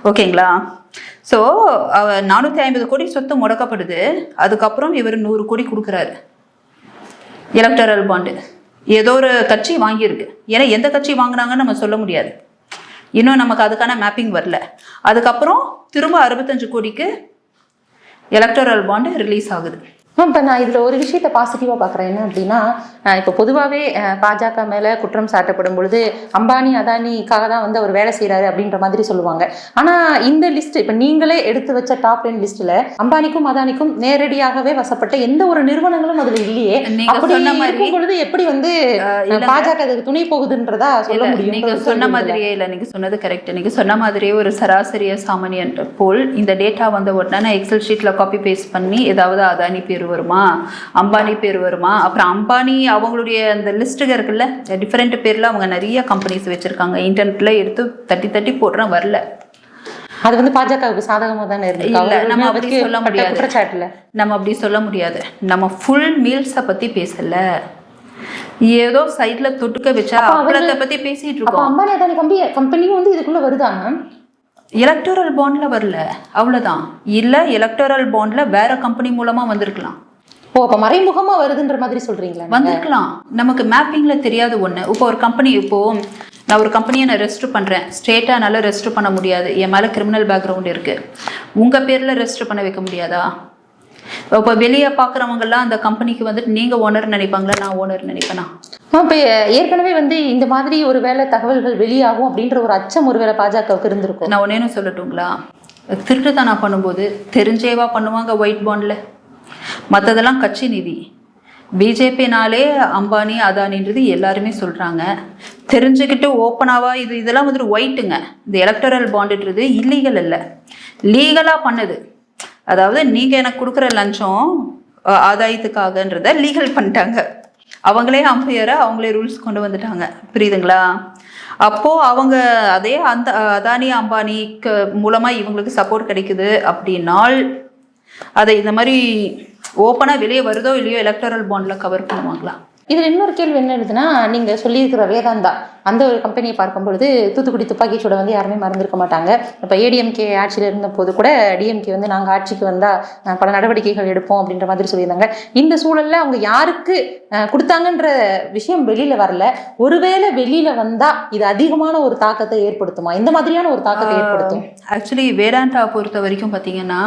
ஓகேங்களா? ஸோ 450 கோடி சொத்து முடக்கப்படுது. அதுக்கப்புறம் இவர் 100 கோடி கொடுக்குறாரு எலக்டரல் பாண்டு. ஏதோ ஒரு கட்சி வாங்கியிருக்கு. ஏன்னா எந்த கட்சி வாங்கினாங்கன்னு நம்ம சொல்ல முடியாது, இன்னும் நமக்கு அதுக்கான மேப்பிங் வரல. அதுக்கப்புறம் திரும்ப 65 கோடிக்கு எலக்டரல் பாண்டு ரிலீஸ் ஆகுது. இப்போ நான் இதில் ஒரு விஷயத்தை பாசிட்டிவாக பார்க்குறேன். என்ன அப்படின்னா, இப்போ பொதுவாகவே பாஜக மேலே குற்றம் சாட்டப்படும் பொழுது அம்பானி அதானிக்காக தான் வந்து அவர் வேலை செய்கிறாரு அப்படின்ற மாதிரி சொல்லுவாங்க. ஆனால் இந்த லிஸ்ட் இப்போ நீங்களே எடுத்து வச்ச டாப் 10 லிஸ்ட்டில் அம்பானிக்கும் அதானிக்கும் நேரடியாகவே வசப்பட்ட எந்த ஒரு நிறுவனங்களும் அதில் இல்லையே. அப்படி இருக்கும் பொழுது எப்படி வந்து பாஜக அதுக்கு துணை போகுதுன்றதா சொல்ல முடியும்? நீங்கள் சொன்ன மாதிரியே இல்லை, நீங்கள் சொன்னது கரெக்ட். நீங்கள் சொன்ன மாதிரியே ஒரு சராசரிய சாமானியன் போல் இந்த டேட்டா வந்த உடனே நான் எக்ஸல் ஷீட்டில் காப்பி பேஸ்ட் பண்ணி ஏதாவது அதானி பேர் வருமா, அம்பானி பேர் வருமா, அப்புறம் அம்பானி அவங்களுடைய அந்த லிஸ்ட்டுக இருக்குல்ல, டிஃப்ரெண்ட் பேர்ல அவங்க நிறைய கம்பெனிஸ் வச்சிருக்காங்க. இன்டர்நெட்ல எடுத்து தட்டி போடுறேன், வரல. அது வந்து பாஜகவுக்கு சாதகமாக தானே இருக்கு. நம்ம அப்படி சொல்ல முடியாது. நம்ம அப்படி சொல்ல முடியாது. நம்ம ஃபுல் மீல்ஸை பத்தி பேசல, ஏதோ சைட்ல தொட்டுக்க வச்சா அவளத்தை பத்தி பேசிட்டு இருக்கோம். அம்பானி அதானி கம்பெனியும் வந்து இதுக்குள்ள வருதாங்க. எலக்டோரல் பாண்ட்ல வரல, அவ்வளவுதான். இல்ல எலக்டோரல் பாண்ட்ல வேற கம்பெனி மூலமா வந்திருக்கலாம். ஓ, அப்ப மறைமுகமா வருதுன்ற மாதிரி சொல்றீங்களா? வந்திருக்கலாம். நமக்கு மேப்பிங்ல தெரியாத ஒண்ணு. இப்போ ஒரு கம்பெனி, இப்போ நான் ஒரு கம்பெனியை நான் ரெஜிஸ்டர் பண்றேன், ஸ்ட்ரெயிட்டா என்னால ரெஜிஸ்டர் பண்ண முடியாது. என் மேல கிரிமினல் பேக்ரவுண்ட் இருக்கு. உங்க பேர்ல ரெஜிஸ்டர் பண்ண வைக்க முடியாதா? இப்போ வெளியே பார்க்குறவங்கலாம் அந்த கம்பெனிக்கு வந்துட்டு நீங்கள் ஓனர் நினைப்பாங்களா, நான் ஓனர் நினைப்பேனா? இப்போ ஏற்கனவே வந்து இந்த மாதிரி ஒரு வேலை தகவல்கள் வெளியாகும் அப்படின்ற ஒரு அச்சம் ஒரு வேலை பாஜகவுக்கு இருந்திருக்கும். நான் ஒன்னேன்னு சொல்லட்டுங்களா, திருட்டுத்தனா பண்ணும்போது தெரிஞ்சேவா பண்ணுவாங்க ஒயிட் பாண்டில். மற்றதெல்லாம் கட்சி நிதி. பிஜேபினாலே அம்பானி அதானின்றது எல்லாருமே சொல்கிறாங்க. தெரிஞ்சுக்கிட்டு ஓப்பனாவா இதெல்லாம் வந்துட்டு ஒயிட்டுங்க. இந்த எலக்டரல் பாண்டுன்றது இல்லீகல் இல்லை, லீகலாக பண்ணுது. அதாவது நீங்கள் எனக்கு கொடுக்குற லஞ்சம் ஆதாயத்துக்காகன்றத லீகல் பண்ணிட்டாங்க. அவங்களே அம்பையரை அவங்களே ரூல்ஸ் கொண்டு வந்துட்டாங்க. புரியுதுங்களா? அப்போது அவங்க அதே அந்த அதானி அம்பானிக்கு மூலமாக இவங்களுக்கு சப்போர்ட் கிடைக்குது அப்படின்னால் அதை இந்த மாதிரி ஓப்பனாக வெளியே வருதோ இல்லையோ எலக்டரல் பாண்டில் கவர் பண்ணுவாங்களா? இதில் இன்னொரு கேள்வி என்ன எழுதுனா, நீங்கள் சொல்லியிருக்கிற வேதாந்தா அந்த ஒரு கம்பெனியை பார்க்கும்பொழுது தூத்துக்குடி துப்பாக்கிச்சூட வந்து யாருமே மறந்துருக்க மாட்டாங்க. இப்போ ஏடிஎம்கே ஆட்சியில் இருந்த போது கூட டிஎம்கே வந்து நாங்கள் ஆட்சிக்கு வந்தால் பல நடவடிக்கைகள் எடுப்போம் அப்படின்ற மாதிரி சொல்லியிருந்தாங்க. இந்த சூழலில் அவங்க யாருக்கு கொடுத்தாங்கன்ற விஷயம் வெளியில் வரல. ஒருவேளை வெளியில் வந்தால் இது அதிகமான ஒரு தாக்கத்தை ஏற்படுத்துமா? இந்த மாதிரியான ஒரு தாக்கத்தை ஏற்படுத்தும். ஆக்சுவலி வேதாந்தா பொறுத்த வரைக்கும் பார்த்தீங்கன்னா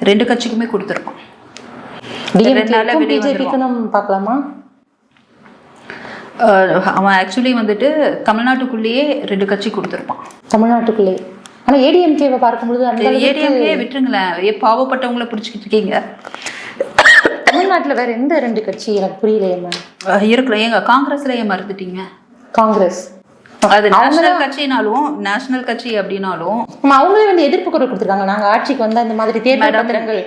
2 கட்சிக்குமே கொடுத்துருக்கோம். பிஜேபிக்கு நம்ம பார்க்கலாமா? அவன் ஆக்சுவலி வந்துட்டு தமிழ்நாட்டுக்குள்ளேயே 2 கட்சி கொடுத்துருப்பான். தமிழ்நாட்டுக்குள்ளே. ஆனால் ஏடிஎம்கேவை பார்க்கும்பொழுது அந்த ஏடிஎம்கே விட்டுருங்களேன், பாவப்பட்டவங்களை பிடிச்சிக்கிட்டு இருக்கீங்க. தமிழ்நாட்டில் வேற எந்த 2 கட்சி எனக்கு புரியலையேம்மா. இருக்கலாம். ஏங்க காங்கிரஸ்ல ஏன் மறந்துட்டீங்க? காங்கிரஸ் அது நேஷனல் கட்சினாலும், நேஷனல் கட்சி அப்படின்னாலும் அவங்களே வந்து எதிர்ப்பு குரல் கொடுத்துருக்காங்க. நாங்கள் ஆட்சிக்கு வந்தா இந்த மாதிரி தேர்தல் பத்திரங்கள்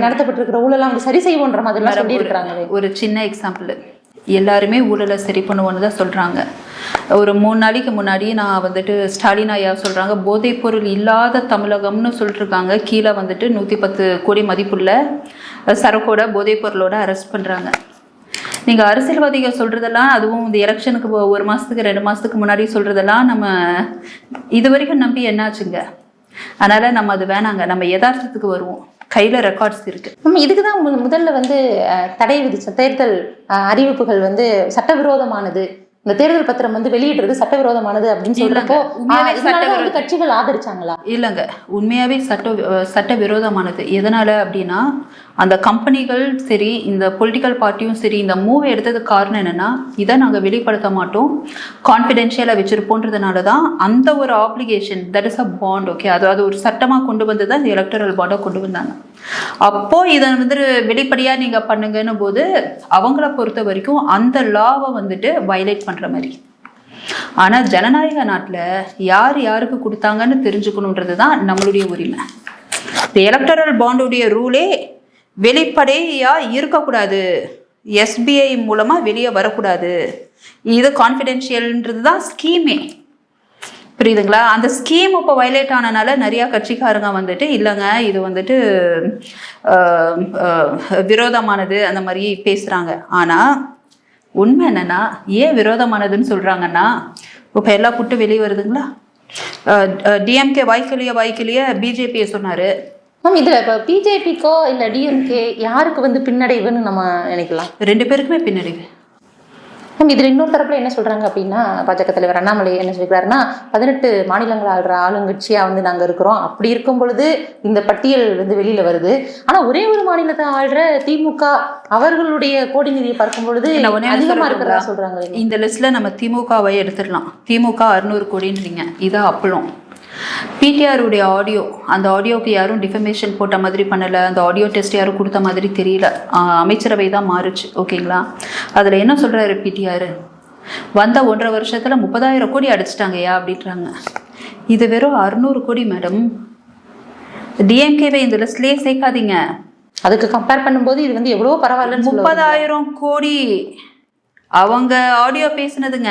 நடத்தப்பட்டிருக்கிற ஊழலாம் வந்து சரி செய்வோன்ற மாதிரி சொல்லி இருக்கிறாங்க. ஒரு சின்ன எக்ஸாம்பிள், எல்லாருமே ஊழலை சரி பண்ணுவோன்னு தான் சொல்கிறாங்க. ஒரு 3 நாளைக்கு முன்னாடி நான் வந்துட்டு ஸ்டாலின் ஐயா சொல்கிறாங்க, போதைப் பொருள் இல்லாத தமிழகம்னு சொல்லிட்டுருக்காங்க. கீழே வந்துட்டு 110 கோடி மதிப்புள்ள சரக்கோட போதைப் பொருளோட அரெஸ்ட் பண்ணுறாங்க. நீங்கள் அரசியல்வாதிகள் சொல்கிறதெல்லாம், அதுவும் இந்த எலெக்ஷனுக்கு 1 மாதத்துக்கு 2 மாதத்துக்கு முன்னாடி சொல்கிறதெல்லாம் நம்ம இது வரைக்கும் நம்பி என்னாச்சுங்க? அதனால் நம்ம அது வேணாங்க, நம்ம யதார்த்தத்துக்கு வருவோம். கையில் ரெக்கார்ட்ஸ் இருக்கு. நம்ம இதுக்கு தான் முதல்ல வந்து தடை விதிச்ச தேர்தல் அறிவிப்புகள் வந்து சட்டவிரோதமானது, இந்த தேர்தல் பத்திரம் வந்து வெளியிடுறது சட்டவிரோதமானது அப்படின்னு சொல்றப்போ இதனால வந்து கட்சிகள் ஆதரிச்சாங்களா? இல்லைங்க, உண்மையாவே சட்டவிரோதமானது. எதனால அப்படின்னா அந்த கம்பெனிகள் சரி, இந்த பொலிட்டிக்கல் பார்ட்டியும் சரி, இந்த மூவை எடுத்ததுக்கு காரணம் என்னன்னா, இதை நாங்கள் வெளிப்படுத்த மாட்டோம், கான்ஃபிடென்ஷியலாக வச்சிருப்போன்றதுனால தான் அந்த ஒரு application, that is a bond. Okay, அது ஒரு சட்டமாக கொண்டு வந்து தான் இந்த எலக்டரல் பாண்டை கொண்டு வந்தாங்க. அப்போ இதை வந்து வெளிப்படையாக நீங்கள் பண்ணுங்கன்னு போது அவங்கள பொறுத்த வரைக்கும் அந்த லாவை வந்துட்டு வயலேட் பண்ணுற மாதிரி. ஆனால் ஜனநாயக நாட்டில் யார் யாருக்கு கொடுத்தாங்கன்னு தெரிஞ்சுக்கணுன்றது தான் நம்மளுடைய உரிமை. இந்த எலக்டரல் பாண்டுடைய ரூலே வெளிப்படையாக இருக்கக்கூடாது, எஸ்பிஐ மூலமாக வெளியே வரக்கூடாது, இது கான்ஃபிடென்ஷியல்ன்றது தான் ஸ்கீமே. புரியுதுங்களா? அந்த ஸ்கீம் இப்போ வயலேட் ஆனனால நிறையா கட்சிக்காரங்க வந்துட்டு இல்லைங்க இது வந்துட்டு விரோதமானது அந்த மாதிரி பேசுகிறாங்க. ஆனால் உண்மை என்னென்னா, ஏன் விரோதமானதுன்னு சொல்கிறாங்கன்னா, இப்போ எல்லா புட்டு வெளியே வருதுங்களா? டிஎம்கே வாய்க்கலையே பிஜேபியை சொன்னார். மேம், இதில் இப்போ பிஜேபிக்கோ இல்லை டிஎம்கே யாருக்கு வந்து பின்னடைவுன்னு நம்ம நினைக்கலாம்? 2 பேருக்குமே பின்னடைவு. மேம், இதில் இன்னொரு தரப்புல என்ன சொல்கிறாங்க அப்படின்னா, பாஜக தலைவர் அண்ணாமலை என்ன சொல்லிக்கிறாருன்னா, 18 மாநிலங்கள் ஆள்ற ஆளுங்கட்சியாக வந்து நாங்கள் இருக்கிறோம், அப்படி இருக்கும் பொழுது இந்த பட்டியல் வந்து வெளியில் வருது. ஆனால் ஒரே ஒரு மாநிலத்தை ஆள்ற திமுக அவர்களுடைய கோடி நிதியை பார்க்கும் பொழுது அதிகமாக இருக்கிறதா சொல்கிறாங்க. இந்த லிஸ்ட்டில் நம்ம திமுகவை எடுத்துடலாம். திமுக 600 கோடின்றீங்க, இதான் அப்பளம். பிடிஆருடைய ஆடியோ, அந்த ஆடியோவுக்கு யாரும் டிஃபமேஷன் போட்ட மாதிரி பண்ணலை, அந்த ஆடியோ டெஸ்ட் யாரும் கொடுத்த மாதிரி தெரியல, அமைச்சரவை தான் மாறுச்சு. ஓகேங்களா? அதில் என்ன சொல்கிறாரு பிடிஆர், வந்த 1.5 வருஷத்தில் 30,000 கோடி அடிச்சிட்டாங்கய்யா அப்படின்றாங்க. இது வெறும் 600 கோடி மேடம். டிஎம்கேவை இந்த லிஸ்ட்லேயே சேர்க்காதீங்க. அதுக்கு கம்பேர் பண்ணும்போது இது வந்து எவ்வளோ பரவாயில்லன்னு 30,000 கோடி அவங்க ஆடியோ பேசினதுங்க.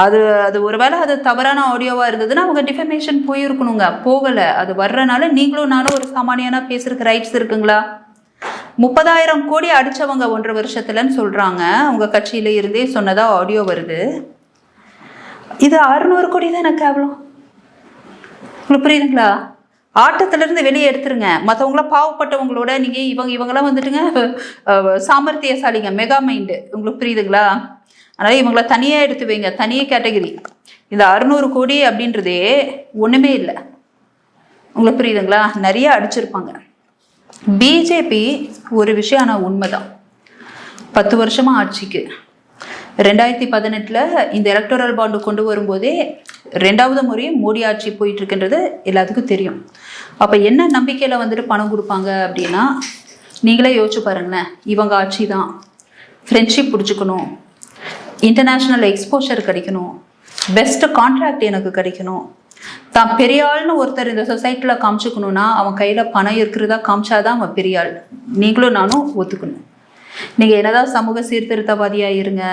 அது ஒருவேளை அது தவறான ஆடியோவாக இருந்ததுன்னா அவங்க டிஃபமேஷன் போயிருக்கணுங்க, போகலை. அது வர்றனால நீங்களும் நானும் ஒரு சாமானியனா பேசுறதுக்கு ரைட்ஸ் இருக்குங்களா? 30,000 கோடி அடித்தவங்க 1.5 வருஷத்துலன்னு சொல்கிறாங்க. அவங்க கட்சியில இருந்தே சொன்னதா ஆடியோ வருது. இது 600 கோடி தான் எனக்கு கேவலம். உங்களுக்கு புரியுதுங்களா? ஆட்டத்திலிருந்து வெளியே எடுத்துருங்க. மற்றவங்களாம் பாவப்பட்டவங்களோட நீங்கள் இவங்களாம் வந்துட்டுங்க சாமர்த்தியசாலிங்க, மெகா மைண்டு. உங்களுக்கு புரியுதுங்களா? அதனால் இவங்கள தனியாக எடுத்து வைங்க, தனியாக கேட்டகரி. இந்த 600 கோடி அப்படின்றதே ஒன்றுமே இல்லை. உங்களுக்கு புரியுதுங்களா? நிறைய அடிச்சிருப்பாங்க. பிஜேபி ஒரு விஷயம் ஆனால் உண்மைதான், 10 வருஷமாக ஆட்சிக்கு. 2018 இந்த எலக்டோரல் பாண்டு கொண்டு வரும்போதே 2வது முறையும் மோடி ஆட்சி போயிட்டுருக்குன்றது எல்லாத்துக்கும் தெரியும். அப்போ என்ன நம்பிக்கையில் வந்துட்டு பணம் கொடுப்பாங்க அப்படின்னா, நீங்களே யோசிச்சு பாருங்களேன். இவங்க ஆட்சி தான், ஃப்ரெண்ட்ஷிப் பிடிச்சிக்கணும், இன்டர்நேஷ்னல் எக்ஸ்போஷர் கிடைக்கணும், பெஸ்ட்டு கான்ட்ராக்ட் எனக்கு கிடைக்கணும், தான் பெரிய ஆள்னு ஒருத்தர் இந்த சொசைட்டியில் காமிச்சிக்கணும்னா அவன் கையில் பணம் இருக்கிறதா காமிச்சாதான் அவன் பெரிய ஆள். நீங்களும் நானும் ஒத்துக்கணும். நீங்கள் என்னதான் சமூக சீர்திருத்தவாதியாக இருங்க,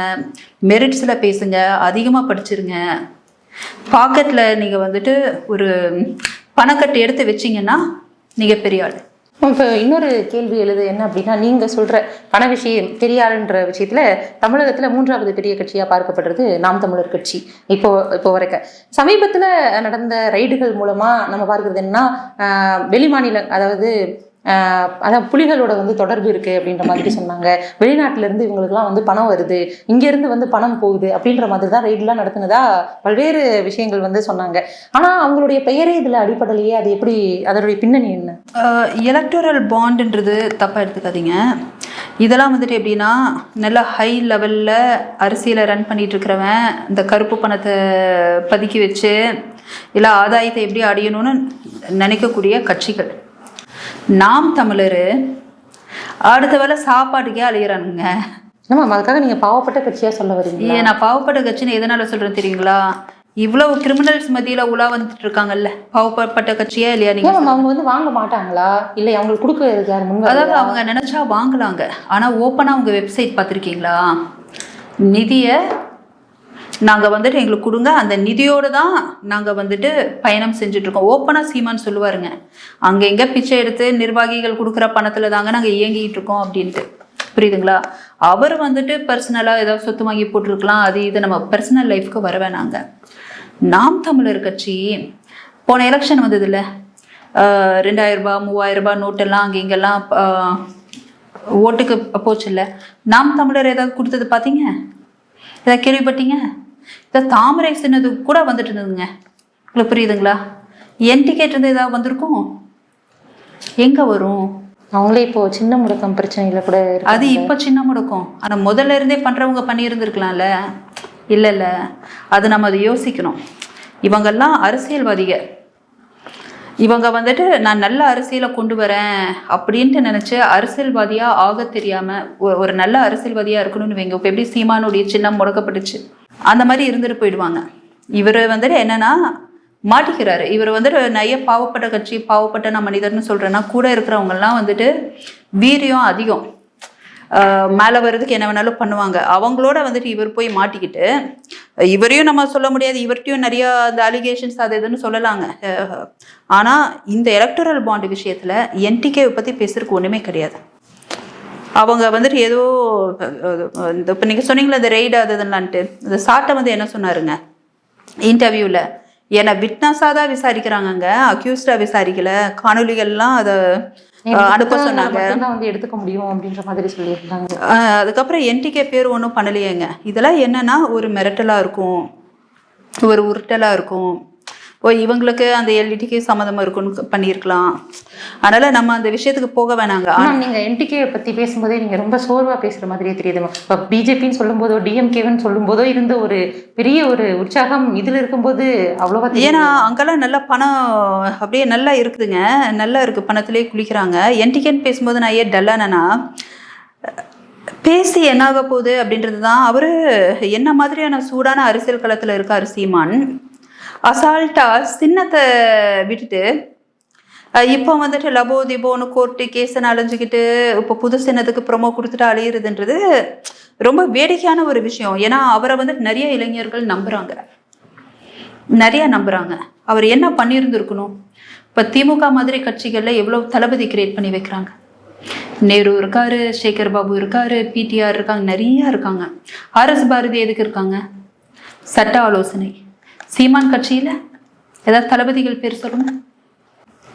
மெரிட்ஸில் பேசுங்க, அதிகமாக படிச்சிருங்க, பாக்கெட்டில் நீங்கள் வந்துட்டு ஒரு பணக்கட்டு எடுத்து வச்சிங்கன்னா நீங்கள் பெரிய ஆள். இப்போ இன்னொரு கேள்வி எழுது என்ன அப்படின்னா, நீங்கள் சொல்கிற பண விஷயம் பெரியாருன்ற விஷயத்தில் தமிழகத்தில் 3வது பெரிய கட்சியாக பார்க்கப்படுறது நாம் தமிழர் கட்சி. இப்போ வரைக்கும் சமீபத்தில் நடந்த ரைடுகள் மூலமாக நம்ம பார்க்குறது என்னன்னா, வெளிமாநில அதான் புலிகளோட வந்து தொடர்பு இருக்குது அப்படின்ற மாதிரி சொன்னாங்க. வெளிநாட்டிலேருந்து இவங்களுக்குலாம் வந்து பணம் வருது, இங்கேருந்து வந்து பணம் போகுது அப்படின்ற மாதிரி தான் ரைடுலாம் நடத்துனதா பல்வேறு விஷயங்கள் வந்து சொன்னாங்க. ஆனால் அவங்களுடைய பெயரே இதில் அடிப்படையிலேயே அது எப்படி, அதனுடைய பின்னணி என்ன? எலக்டோரல் பாண்டுன்றது தப்பாக எடுத்துக்காதீங்க. இதெல்லாம் வந்துட்டு எப்படின்னா, நல்லா ஹை லெவலில் அரசியலை ரன் பண்ணிட்டு இருக்கிறவன் இந்த கருப்பு பணத்தை பதுக்கி வச்சு இல்லை ஆதாயத்தை எப்படி அடையணும்னு நினைக்கக்கூடிய கட்சிகள். நாம் தமிழர் அடுத்த வேலை சாப்பாட்டுக்கே அழியிறானுங்க. ஆமாம், அதுக்காக நீங்கள் பாவப்பட்ட கட்சியாக சொல்ல வரீங்க? நான் பாவப்பட்ட கட்சின்னு எதனால சொல்கிறேன் தெரியுங்களா? இவ்வளவு கிரிமினல்ஸ் மத்தியில் உலா வந்துட்டு இருக்காங்கல்ல, பாவப்பட்ட கட்சியா இல்லையா? நீங்கள் அவங்க வந்து வாங்க மாட்டாங்களா? இல்லை அவங்களுக்கு கொடுக்க முன், அதாவது அவங்க நினச்சா வாங்கலாங்க. ஆனால் ஓப்பனாக அவங்க வெப்சைட் பார்த்துருக்கீங்களா? நிதியை நாங்கள் வந்துட்டு எங்களுக்கு கொடுங்க, அந்த நிதியோடு தான் நாங்கள் வந்துட்டு பயணம் செஞ்சுட்ருக்கோம். ஓப்பனாக சீமான்னு சொல்லுவாருங்க, அங்கே எங்கே பிச்சை எடுத்து நிர்வாகிகள் கொடுக்குற பணத்தில் தாங்க நாங்கள் இயங்கிட்டு இருக்கோம் அப்படின்ட்டு. புரியுதுங்களா? அவர் வந்துட்டு பர்சனலாக ஏதாவது சொத்து வாங்கி போட்டிருக்கலாம், அது இது நம்ம பர்சனல் லைஃப்க்கு வர வேணாங்க. நாம் தமிழர் கட்சி போன எலெக்ஷன் வந்தது இல்லை, 2000 ரூபாய் 3000 ரூபாய் நோட்டெல்லாம் அங்கே இங்கெல்லாம் ஓட்டுக்கு போச்சு இல்லை. நாம் தமிழர் ஏதாவது கொடுத்தது பார்த்தீங்க? இதை கேள்விப்பட்டீங்க? இதை தாமரை சின்னது கூட வந்துட்டு இருந்ததுங்க. உங்களுக்கு புரியுதுங்களா? என் டிக்கெட் இருந்து ஏதாவது வந்திருக்கும்? எங்கே வரும்? அவங்களே இப்போ சின்ன முடக்கம் பிரச்சனையில கூட அது இப்போ சின்ன முடக்கம். ஆனால் முதல்ல இருந்தே பண்ணுறவங்க பண்ணியிருந்துருக்கலாம்ல. இல்லைல்ல, அது நம்ம அதை யோசிக்கணும். இவங்கெல்லாம் அரசியல்வாதிகள். இவங்க வந்துட்டு நான் நல்ல அரசியலை கொண்டு வரேன் அப்படின்ட்டு நினச்சி அரசியல்வாதியாக ஆக தெரியாமல் ஒரு நல்ல அரசியல்வாதியாக இருக்கணும்னு வைங்க. இப்போ எப்படி சீமானுடைய சின்னம் முடக்கப்பட்டுச்சு, அந்த மாதிரி இருந்துட்டு போயிடுவாங்க. இவர் வந்துட்டு என்னன்னா மாட்டிக்கிறாரு. இவர் வந்துட்டு நிறைய பாவப்பட்ட கட்சி, பாவப்பட்ட நான் மனிதர்னு சொல்கிறேன்னா கூட இருக்கிறவங்கெல்லாம் வந்துட்டு வீரியம் அதிகம், மேலே வர்றதுக்கு என்ன வேணாலும் பண்ணுவாங்க. அவங்களோட வந்துட்டு இவர் போய் மாட்டிக்கிட்டு, இவரையும் நம்ம சொல்ல முடியாது, இவர்கிட்டையும் நிறையா அந்த அலிகேஷன்ஸ் அது இதுன்னு சொல்லலாங்க. ஆனால் இந்த எலக்டரல் பாண்டு விஷயத்தில் என்டிகேவை பற்றி பேசுறதுக்கு ஒன்றுமே கிடையாது. அவங்க வந்துட்டு ஏதோ இந்த இப்போ நீங்கள் சொன்னீங்களா இந்த ரெய்டு அது இதெல்லான்ட்டு, இந்த சாட்டை வந்து என்ன சொன்னாருங்க இன்டர்வியூவில், என்னை விட்னஸாக தான் விசாரிக்கிறாங்கங்க, அக்யூஸ்டாக விசாரிக்கல, காணொலிகள்லாம் அதை அனுப்ப சொன்னாங்க, வந்து எடுத்துக்க முடியும் அப்படின்ற மாதிரி சொல்லியிருந்தாங்க. அதுக்கப்புறம் என்டிகே பேர் ஒன்றும் பண்ணலையேங்க. இதெல்லாம் என்னன்னா ஒரு மிரட்டலாக இருக்கும், ஒரு உருட்டலாக இருக்கும். இவங்களுக்கு அந்த எல்டிகே சம்மந்தமாக இருக்குன்னு பண்ணியிருக்கலாம். அதனால் நம்ம அந்த விஷயத்துக்கு போக வேணாங்க. ஆனால் நீங்கள் என்டிகே பற்றி பேசும்போதே நீங்கள் ரொம்ப சோர்வாக பேசுகிற மாதிரியே தெரியுது. இப்போ பிஜேபின்னு சொல்லும்போதோ டிஎம்கேன்னு சொல்லும்போதோ இருந்த ஒரு பெரிய ஒரு உற்சாகம் இதில் இருக்கும்போது அவ்வளோவா, ஏன்னா அங்கெல்லாம் நல்லா பணம் அப்படியே நல்லா இருக்குதுங்க, நல்லா இருக்குது, பணத்திலே குளிக்கிறாங்க. என்டிகேன்னு பேசும்போது நான் ஏன் டல்லானா பேசி என்னாக போகுது அப்படின்றது தான். அவர் என்ன மாதிரியான சூடான அரசியல் களத்தில் இருக்கார் சீமான். அசால்ட்டா சின்னத்தை விட்டுட்டு இப்போ வந்துட்டு லபோ திபோன்னு கோர்ட்டு கேஸை அலைஞ்சிக்கிட்டு இப்போ புது சின்னத்துக்கு ப்ரொமோ கொடுத்துட்டு அலையிறதுன்றது ரொம்ப வேடிக்கையான ஒரு விஷயம். ஏன்னா அவரை வந்துட்டு நிறைய இளைஞர்கள் நம்புகிறாங்க. அவர் என்ன பண்ணியிருந்துருக்கணும்? இப்போ திமுக மாதிரி கட்சிகளில் எவ்வளோ தளபதி கிரியேட் பண்ணி வைக்கிறாங்க. நேரு இருக்காரு, சேகர் பாபு இருக்காரு, பிடிஆர் இருக்காங்க, நிறையா இருக்காங்க. ஆர்எஸ் பாரதி எதுக்கு இருக்காங்க? சட்ட ஆலோசனை. சீமான் கட்சியில் ஏதாவது தளபதிகள் பேர் சொல்லுங்க.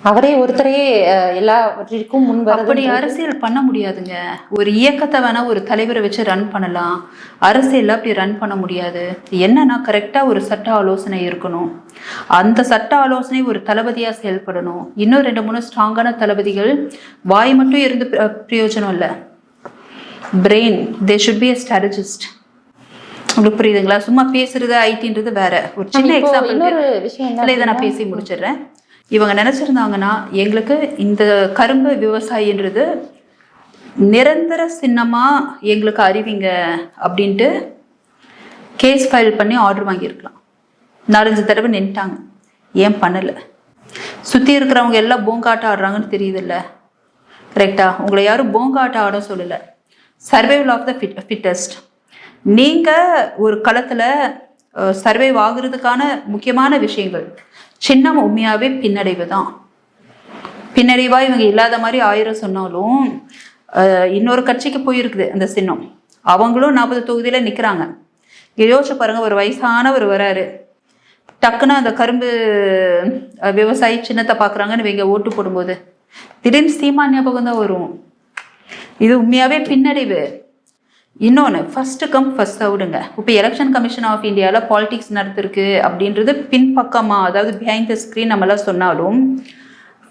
அவரே ஒருத்தரையே எல்லாவற்றிற்கும் முன் அப்படி அரசியல் பண்ண முடியாதுங்க. ஒரு இயக்கத்தை வேணா ஒரு தலைவரை வச்சு ரன் பண்ணலாம், அரசியல் அப்படி ரன் பண்ண முடியாது. என்னன்னா கரெக்டாக ஒரு சட்ட ஆலோசனை இருக்கணும், அந்த சட்ட ஆலோசனை ஒரு தளபதியாக செயல்படணும். இன்னும் 2-3 ஸ்ட்ராங்கான தளபதிகள். வாய் மட்டும் இருந்து பிரயோஜனம் இல்லை, brain, they should be a strategist. உங்களுக்கு புரியுதுங்களா? சும்மா பேசுறது ஐடின்றது வேற. ஒரு சின்ன எக்ஸாம்பிள் இதை நான் பேசி முடிச்சிடுறேன். இவங்க நினைச்சிருந்தாங்கன்னா எங்களுக்கு இந்த கரும்பு விவசாயின்றது நிரந்தர சின்னமா எங்களுக்கு அறிவிங்க அப்படின்ட்டு கேஸ் ஃபைல் பண்ணி ஆர்டர் வாங்கியிருக்கலாம். 4-5 தடவை நின்ட்டாங்க. ஏன் பண்ணலை? சுற்றி இருக்கிறவங்க எல்லாம் போங்காட்டம் ஆடுறாங்கன்னு தெரியுதுல்ல. கரெக்டா? உங்களை யாரும் போங்காட்டம் ஆட சொல்லலை. Survival of the fittest. நீங்கள் ஒரு களத்தில் சர்வைவ் ஆகுறதுக்கான முக்கியமான விஷயங்கள் சின்னம் உண்மையாகவே பின்னடைவு தான். பின்னடைவாக இவங்க இல்லாத மாதிரி 1000 சொன்னாலும் இன்னொரு கட்சிக்கு போயிருக்குது அந்த சின்னம். அவங்களும் 40 தொகுதியில் நிற்கிறாங்க. யோசிச்சு பாருங்க, ஒரு வயசானவர் வராரு, டக்குன்னு அந்த கரும்பு விவசாயி சின்னத்தை பார்க்குறாங்கன்னு இவங்க ஓட்டு போடும்போது திடீர்னு சீமான் ஞாபகம் தான் வரும். இது உண்மையாகவே பின்னடைவு. இன்னொன்று, ஃபஸ்ட்டு கம் ஃபஸ்ட் சவுடுங்க. இப்போ எலெக்ஷன் கமிஷன் ஆஃப் இந்தியாவில் பாலிடிக்ஸ் நடத்திருக்கு அப்படின்றது பின்பக்கமாக, அதாவது பிஹைண்ட் த ஸ்க்ரீன் நம்மளாம் சொன்னாலும்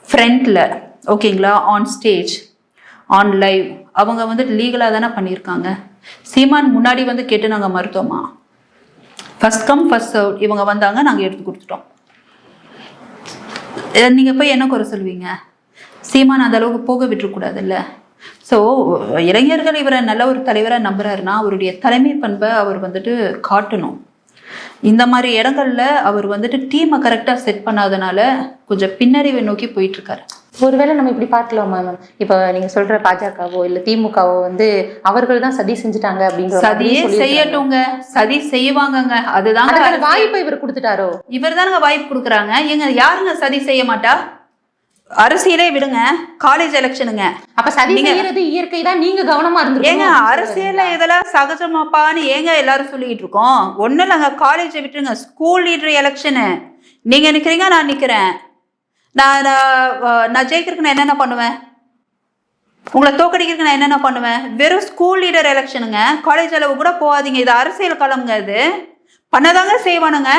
ஃப்ரண்ட்டில், ஓகேங்களா, ஆன் ஸ்டேஜ், ஆன் லைவ் அவங்க வந்துட்டு லீகலாக தானே பண்ணியிருக்காங்க. சீமான் முன்னாடி வந்து கேட்டு நாங்கள் மறுத்தோமா? First come first serve. இவங்க வந்தாங்க, நாங்கள் எடுத்து கொடுத்துட்டோம். நீங்கள் போய் என்ன குறை சொல்வீங்க? சீமான் அந்த அளவுக்கு போக விட்டுறக்கூடாதுல்ல. ஸோ இளைஞர்கள் இவரை நல்ல ஒரு தலைவராக நம்புறாருன்னா அவருடைய தலைமை பண்பை அவர் வந்துட்டு காட்டணும். இந்த மாதிரி இடங்கள்ல அவர் வந்துட்டு டீமை கரெக்டாக செட் பண்ணாதனால கொஞ்சம் பின்னடைவை நோக்கி போயிட்டு இருக்காரு. ஒருவேளை நம்ம இப்படி பார்க்கலாமா மேம்? இப்போ நீங்க சொல்ற பாஜகவோ இல்லை திமுகவோ வந்து அவர்கள் தான் சதி செஞ்சுட்டாங்க அப்படிங்கிற. சதியே செய்யட்டுங்க, சதி செய்வாங்கங்க. அதுதாங்க வாய்ப்பை இவர் கொடுத்துட்டாரோ? இவர் தானுங்க வாய்ப்பு கொடுக்குறாங்க. எங்க யாருங்க சதி செய்ய மாட்டா? அரசியலே விடுங்க, காலேஜ் எலெக்ஷனுங்க. அப்ப சதி செய்யறது இயற்கை தான், நீங்க கவனமா இருந்துருக்கீங்க. ஏங்க அரசியல்ல இதெல்லாம் சகஜமாப்பான்னு ஏங்க எல்லாரும் சொல்லிக்கிட்டு இருக்கோம்? ஒன்றும் இல்லைங்க, காலேஜை விட்டுருங்க. ஸ்கூல் லீடர் எலெக்ஷனு நீங்க நிற்கிறீங்க, நான் நிற்கிறேன். நான் ஜெயிக்கிறதுக்கு நான் என்னென்ன பண்ணுவேன்? உங்களை தோக்கடிக்கிறதுக்கு நான் என்னென்ன பண்ணுவேன்? வெறும் ஸ்கூல் லீடர் எலெக்ஷனுங்க, காலேஜ் அளவு கூட போகாதீங்க. இது அரசியல் களம்ங்க. இது பண்ணதாங்க செய்வானுங்க.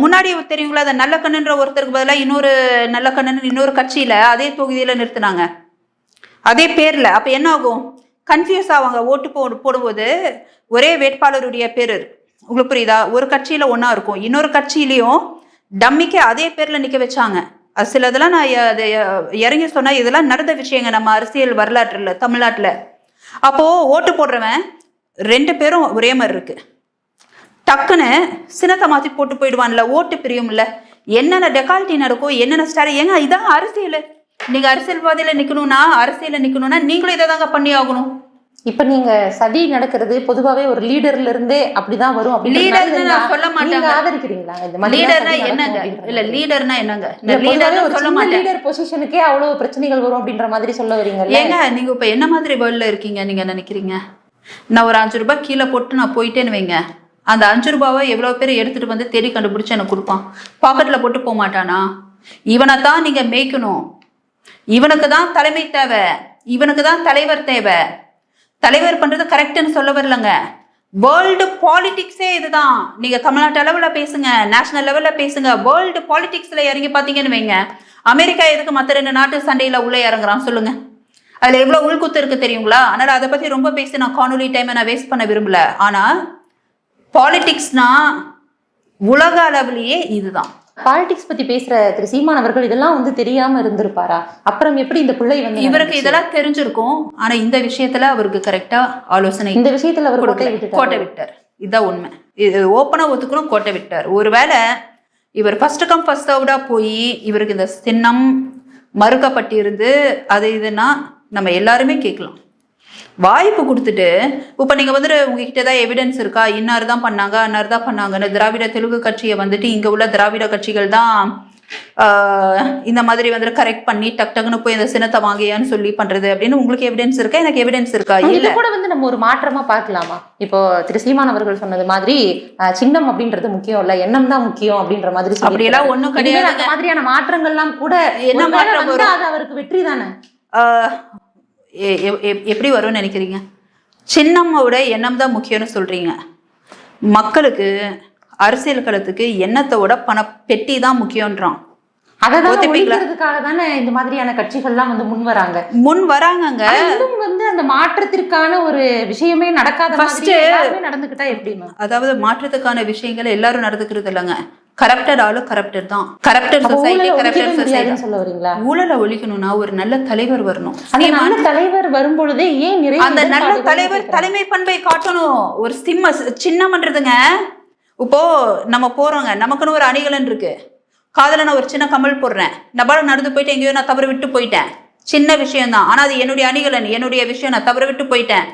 முன்னாடி தெரியுங்களா, அந்த நல்ல கண்ணுன்ற ஒருத்தருக்கு பதிலாக இன்னொரு நல்ல கண்ணுன்னு இன்னொரு கட்சியில் அதே தொகுதியில் நிறுத்தினாங்க, அதே பேரில். அப்போ என்ன ஆகும்? கன்ஃபியூஸ் ஆவாங்க. ஓட்டு போடும்போது ஒரே வேட்பாளருடைய பேர் உங்களுக்கு புரியுதா? ஒரு கட்சியில் ஒன்றா இருக்கும், இன்னொரு கட்சியிலையும் டம்மிக்கு அதே பேரில் நிற்க வச்சாங்க. அது சிலதெல்லாம் நான் அதை இறங்கி சொன்னால் இதெல்லாம் நடந்த விஷயங்க நம்ம அரசியல் வரலாற்றில் தமிழ்நாட்டில். அப்போது ஓட்டு போடுறவன் 2 பேரும் ஒரே மாதிரி இருக்கு, டக்குன்னு சின்னத்தை மாற்றி போட்டு போயிடுவான்ல, ஓட்டு பிரியும்ல. என்னென்ன டெக்கால்ட்டி நடக்கும், என்னென்ன ஸ்டாரி. ஏங்க இதான் அரசியல். நீங்கள் அரசியல்வாதியில் நிற்கணும்னா நீங்களும் இதை தாங்க பண்ணி ஆகணும். இப்ப நீங்க சதி நடக்கிறது பொதுவாகவே ஒரு லீடர்ல இருந்தே அப்படிதான் வரும். சொல்ல மாட்டாங்க. ஆதரிக்கிறீங்களா? லீடர்னா என்னங்க? இல்ல லீடர்னா என்னங்க? சொல்ல மாட்டேன். லீடர் பொசிஷனுக்கே அவ்வளவு பிரச்சனைகள் வரும் அப்படின்ற மாதிரி சொல்ல வரீங்க. ஏங்க நீங்க இப்ப என்ன மாதிரி வேர்ல்ட்ல இருக்கீங்க நீங்க நினைக்கிறீங்க? நான் ஒரு 5 ரூபாய் கீழே போட்டு நான் போயிட்டேன்னு வைங்க, அந்த 5 ரூபாவை எவ்வளவு பேர் எடுத்துட்டு வந்து தேடி கண்டுபிடிச்சு எனக்கு கொடுப்பான். பாக்கெட்ல போட்டு போக மாட்டானா? இவனை தான் நீங்க மேய்க்கணும். இவனுக்கு தான் தலைமை தேவை, இவனுக்கு தான் தலைவர் தேவை. தலைவர் பண்றது கரெக்ட்னு சொல்ல வரலங்க. வேர்ல்டு பாலிடிக்ஸே இதுதான். நீங்க தமிழ்நாட்டு அளவில் பேசுங்க, நேஷனல் லெவலில் பேசுங்க, வேர்ல்டு பாலிடிக்ஸ்ல இறங்கி பார்த்தீங்கன்னு வைங்க, அமெரிக்கா எதுக்கு மற்ற 2 நாட்டு சண்டையில உள்ள இறங்குறான் சொல்லுங்க? அதுல எவ்வளவு உள்குத்து இருக்கு தெரியுங்களா? அதனால அதை பத்தி ரொம்ப பேசி நான் காணொலி டைமை நான் வேஸ்ட் பண்ண விரும்பல. ஆனா பாலிடிக்ஸ்னா உலக அளவிலேயே இதுதான். பாலிடிக்ஸ் பத்தி பேசுற திரு சீமான் அவர்கள் இதெல்லாம் வந்து தெரியாம இருந்திருப்பாரா? அப்புறம் எப்படி இந்த பிள்ளை வந்து இவருக்கு இதெல்லாம் தெரிஞ்சிருக்கும். ஆனா இந்த விஷயத்துல அவருக்கு கரெக்டா ஆலோசனை, இந்த விஷயத்துல அவர் கோட்டை விட்டார். இதுதான் உண்மை. இது ஓப்பனா ஒத்துக்கணும், கோட்டை விட்டார். ஒருவேளை இவர் ஃபர்ஸ்ட் கம் ஃபர்ஸ்ட் சர்வ்டா போய் இவருக்கு இந்த சின்னம் மறுக்கப்பட்டிருந்து அது இதுன்னா நம்ம எல்லாருமே கேட்கலாம். வாய்ப்பு கொடுத்துட்டு இப்போ நீங்கள் வந்துட்டு உங்ககிட்ட தான் எவிடன்ஸ் இருக்கா, இன்னார் தான் பண்ணாங்க அன்னார் தான் பண்ணாங்கன்னு திராவிட தெலுங்கு கட்சியை வந்துட்டு இங்கே உள்ள திராவிட கட்சிகள் தான் இந்த மாதிரி வந்துட்டு கரெக்ட் பண்ணி டக்குன்னு போய் இந்த சின்னத்தை வாங்கியான்னு சொல்லி பண்றது அப்படின்னு உங்களுக்கு எவிடன்ஸ் இருக்கா? எனக்கு எவிடன்ஸ் இருக்கா? இல்ல கூட வந்து நம்ம ஒரு மாற்றமா பார்க்கலாமா? இப்போ திரு சீமான் அவர்கள் சொன்னது மாதிரி சின்னம் அப்படின்றது முக்கியம் இல்ல, எண்ணம் தான் முக்கியம் அப்படின்ற மாதிரி அப்படியெல்லாம் ஒண்ணும் கிடையாது. அந்த மாதிரியான மாற்றங்கள்லாம் கூட என்ன மாற்றம் வரும்? அது அவருக்கு வெற்றி தானே. எப்படி வரும்னு நினைக்கிறீங்க? சின்னம்மோட எண்ணம் தான் முக்கியம்னு சொல்றீங்க. மக்களுக்கு அரசியல் களத்துக்கு எண்ணத்தோட பண பெட்டி தான் முக்கியம்ன்றான். அதற்காக தானே இந்த மாதிரியான கட்சிகள்லாம் வந்து முன் வராங்க. வந்து அந்த மாற்றத்திற்கான ஒரு விஷயமே நடக்காத நடந்துக்கிட்டா எப்படின்னு. அதாவது மாற்றத்துக்கான விஷயங்கள் எல்லாரும் நடந்துக்கிறது இல்லைங்க. கரப்டட் ஆளு கரப்டட் தான். கரப்டட் சொசைட்டி, கரப்டட் சொசைட்டி சொல்ல வரீங்களா? ஊழலை ஒழிக்கணும்னா ஒரு நல்ல தலைவர் வரணும். அந்த நல்ல தலைவர் வரும் பொழுதே ஏன் நிறைய அந்த நல்ல தலைவர் தலைமை பண்பை காட்டணும். ஒரு சின்னம்ன்றதுங்க. இப்போ நம்ம போறோங்க, நமக்குன்னு ஒரு அணிகலன் இருக்கு. காதல நான் ஒரு சின்ன கமல் போடுறேன், நபால நடந்து போயிட்டு எங்கேயோ நான் தவறு விட்டு போயிட்டேன், சின்ன விஷயம் தான். ஆனா அது என்னுடைய அணிகலன், என்னுடைய விஷயம், நான் தவறு விட்டு போயிட்டேன்.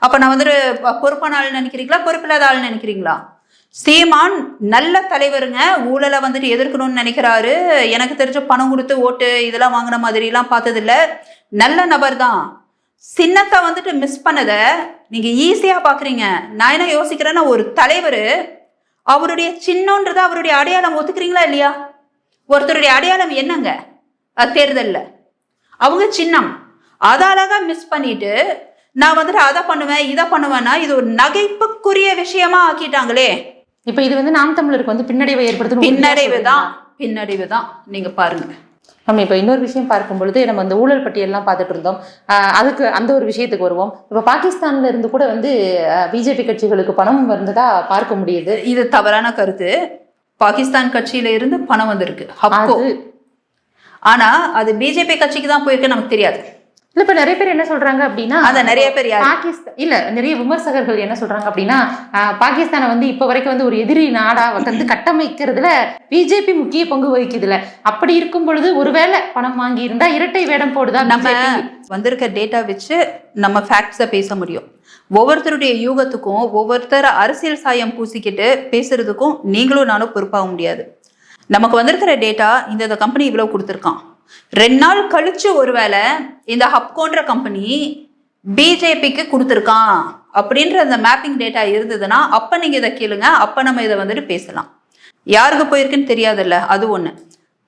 அப்ப நான் வந்துட்டு பொறுப்பான ஆள் நினைக்கிறீங்களா, பொறுப்பில்லாத ஆள் நினைக்கிறீங்களா? சீமான் நல்ல தலைவருங்க. ஊழலை வந்துட்டு எதிர்க்கணும்னு நினைக்கிறாரு. எனக்கு தெரிஞ்ச பணம் கொடுத்து ஓட்டு இதெல்லாம் வாங்கின மாதிரி எல்லாம் பார்த்தது இல்ல. நல்ல நபர் தான். சின்னத்தை வந்துட்டு மிஸ் பண்ணதை நீங்க ஈஸியா பாக்குறீங்க. நான் என்ன யோசிக்கிறேன்னா, ஒரு தலைவர் அவருடைய சின்னம்ன்றது அவருடைய அடையாளம் ஒத்துக்கிறீங்களா இல்லையா? ஒருத்தருடைய அடையாளம் என்னங்க? தேர்தல்ல அவங்க சின்னம். அதை அழகா மிஸ் பண்ணிட்டு நான் வந்துட்டு அதை பண்ணுவேன் இதை பண்ணுவேன்னா இது ஒரு நகைப்புக்குரிய விஷயமா ஆக்கிட்டாங்களே. இப்ப இது வந்து நாம் தமிழருக்கு வந்து பின்னடைவை ஏற்படுத்தும். பின்னடைவு தான். நீங்க பாருங்க. நம்ம இப்போ இன்னொரு விஷயம் பார்க்கும் பொழுது நம்ம அந்த ஊழல் பட்டியல்லாம் பார்த்துட்டு இருந்தோம். அதுக்கு அந்த ஒரு விஷயத்துக்கு வருவோம். இப்போ பாகிஸ்தான்ல இருந்து கூட வந்து பிஜேபி கட்சிகளுக்கு பணம் வந்ததா பார்க்க முடியுது. இது தவறான கருத்து. பாகிஸ்தான் கட்சியில இருந்து பணம் வந்திருக்கு, ஆனா அது பிஜேபி கட்சிக்கு தான் போயிருக்கு, நமக்கு தெரியாது. இல்ல இப்ப நிறைய பேர் என்ன சொல்றாங்க அப்படின்னா, நிறைய பேர் பாகிஸ்தான் இல்ல நிறைய விமர்சகர்கள் என்ன சொல்றாங்க அப்படின்னா, பாகிஸ்தானை வந்து இப்ப வரைக்கும் வந்து ஒரு எதிரி நாடா வந்து கட்டமைக்கிறதுல பிஜேபி முக்கிய பங்கு வகிக்குதுல. அப்படி இருக்கும் பொழுது ஒருவேளை பணம் வாங்கி இருந்தா இரட்டை வேடம் போடுதா? நம்ம வந்திருக்க டேட்டா வச்சு நம்ம ஃபேக்ட்ஸை பேச முடியும். ஒவ்வொருத்தருடைய யூகத்துக்கும் ஒவ்வொருத்தர் அரசியல் சாயம் பூசிக்கிட்டு பேசுறதுக்கும் நீங்களும் நானும் பொறுப்பாக முடியாது. நமக்கு வந்திருக்கிற டேட்டா இந்த கம்பெனி இவ்வளவு கொடுத்துருக்கான். 2 நாள் கழிச்சு ஒருவேளை இந்த ஹப்கோன்ற கம்பெனி பிஜேபிக்கு கொடுத்துருக்கான் அப்படின்ற அந்த மேப்பிங் டேட்டா இருந்ததுன்னா அப்ப நீங்க இதை கேளுங்க. அப்ப நம்ம இதை வந்துட்டு பேசலாம். யாருக்கு போயிருக்குன்னு தெரியாதுல்ல, அது ஒண்ணு.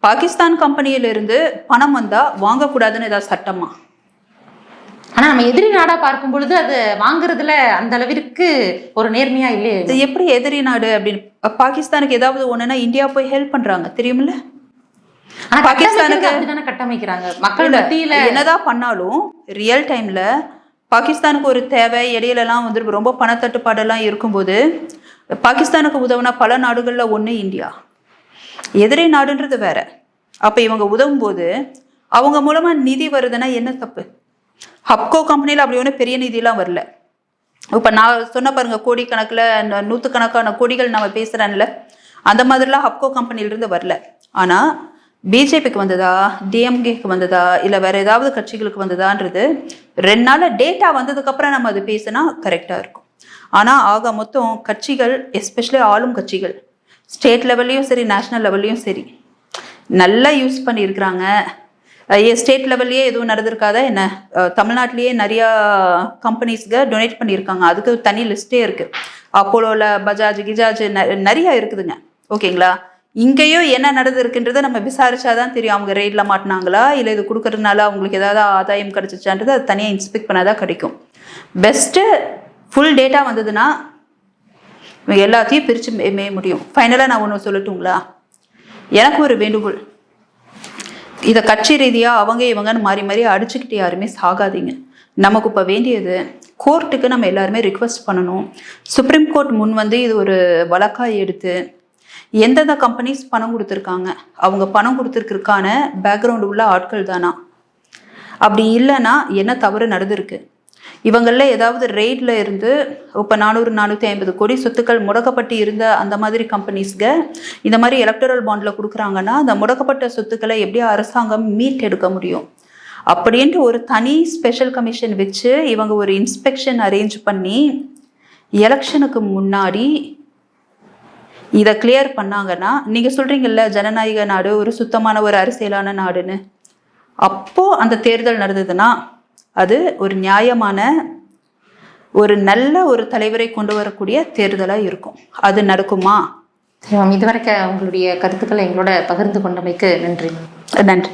பாகிஸ்தான் கம்பெனியிலிருந்து பணம் வந்தா வாங்கக்கூடாதுன்னு ஏதாவது சட்டமா? ஆனா நம்ம எதிரி நாடா பார்க்கும் பொழுது அது வாங்குறதுல அந்த அளவிற்கு ஒரு நேர்மையா இல்லையே. இது எப்படி எதிரி நாடு அப்படின்னு பாகிஸ்தானுக்கு ஏதாவது ஒண்ணுன்னா இந்தியா போய் ஹெல்ப் பண்றாங்க தெரியுமில்ல. பாகிஸ்தானுக்கு கட்டமைக்கிறாங்க மக்கள் மத்தியில என்னதான் பண்ணாலும் ரியல் டைம்ல பாகிஸ்தானுக்கு ஒரு தேவை இடையிலலாம் வந்து ரொம்ப பணத்தட்டுப்பாடெல்லாம் இருக்கும்போது பாகிஸ்தானுக்கு உதவுனா பல நாடுகளில் ஒன்று இந்தியா. எதிரி நாடுன்றது வேற. அப்போ இவங்க உதவும் போது அவங்க மூலமாக நிதி வருதுன்னா என்ன தப்பு? ஹப்கோ கம்பெனியில் அப்படி ஒன்றும் பெரிய நிதியெலாம் வரல. இப்போ நான் சொன்ன பாருங்க, கோடிக்கணக்கில் நூற்றுக்கணக்கான கோடிகள் நம்ம பேசுகிறேன்ல, அந்த மாதிரிலாம் ஹப்கோ கம்பெனிலிருந்து வரல. ஆனால் பிஜேபிக்கு வந்ததா, டிஎம்கேக்கு வந்ததா, இல்லை வேற ஏதாவது கட்சிகளுக்கு வந்ததான்றது 2 நாள் டேட்டா வந்ததுக்கப்புறம் நம்ம அது பேசினா கரெக்டாக இருக்கும். ஆனால் ஆக மொத்தம் கட்சிகள், எஸ்பெஷலி ஆளும் கட்சிகள், ஸ்டேட் லெவல்லையும் சரி நேஷ்னல் லெவல்லையும் சரி நல்லா யூஸ் பண்ணியிருக்கிறாங்க. ஸ்டேட் லெவல்லையே எதுவும் நடந்திருக்காதா என்ன? தமிழ்நாட்டிலேயே நிறையா கம்பெனிஸ்க்கு டொனேட் பண்ணியிருக்காங்க. அதுக்கு தனி லிஸ்ட்டே இருக்குது. அப்போலோவில் பஜாஜ் கிஜாஜ் நிறையா இருக்குதுங்க. ஓகேங்களா? இங்கேயும் என்ன நடந்திருக்குன்றதை நம்ம விசாரிச்சாதான் தெரியும். அவங்க ரெய்டில் மாட்டினாங்களா, இல்லை இது கொடுக்கறதுனால அவங்களுக்கு ஏதாவது ஆதாயம் கிடச்சிச்சான்றது அது தனியாக இன்ஸ்பெக்ட் பண்ணாதான் கிடைக்கும். பெஸ்ட்டு ஃபுல் டேட்டா வந்ததுன்னா எல்லாத்தையும் பிரித்து மேய முடியும். ஃபைனலாக நான் ஒன்று சொல்லட்டுங்களா? எனக்கு ஒரு வேண்டுகோள், இதை கட்சி ரீதியாக அவங்க இவங்கன்னு மாறி மாறி அடிச்சுக்கிட்டு யாருமே சாகாதீங்க. நமக்கு இப்போ வேண்டியது கோர்ட்டுக்கு நம்ம எல்லாருமே ரிக்வெஸ்ட் பண்ணணும். சுப்ரீம் கோர்ட் முன் வந்து இது ஒரு வழக்காக எடுத்து எந்தெந்த கம்பெனிஸ் பணம் கொடுத்துருக்காங்க, அவங்க பணம் கொடுத்துருக்கான பேக்ரவுண்டு உள்ள ஆட்கள் தானா, அப்படி இல்லைன்னா என்ன தவறு நடந்திருக்கு, இவங்களில் ஏதாவது ரெய்டில் இருந்து இப்போ 400-450 கோடி சொத்துக்கள் முடக்கப்பட்டு இருந்த அந்த மாதிரி கம்பெனிஸ்க்கு இந்த மாதிரி எலக்டரல் பாண்டில் கொடுக்குறாங்கன்னா அந்த முடக்கப்பட்ட சொத்துக்களை எப்படி அரசாங்கம் மீட் எடுக்க முடியும் அப்படின்ட்டு ஒரு தனி ஸ்பெஷல் கமிஷன் வச்சு இவங்க ஒரு இன்ஸ்பெக்ஷன் அரேஞ்ச் பண்ணி எலெக்ஷனுக்கு முன்னாடி இதை கிளியர் பண்ணாங்கன்னா, நீங்கள் சொல்கிறீங்கல்ல ஜனநாயக நாடு, ஒரு சுத்தமான ஒரு அரசியலான நாடுன்னு, அப்போது அந்த தேர்தல் நடந்ததுன்னா அது ஒரு நியாயமான ஒரு நல்ல ஒரு தலைவரை கொண்டு வரக்கூடிய தேர்தலாக இருக்கும். அது நடக்குமா? இதுவரைக்கும் உங்களுடைய கருத்துக்களை எங்களோட பகிர்ந்து கொண்டமைக்கு நன்றி. நன்றி.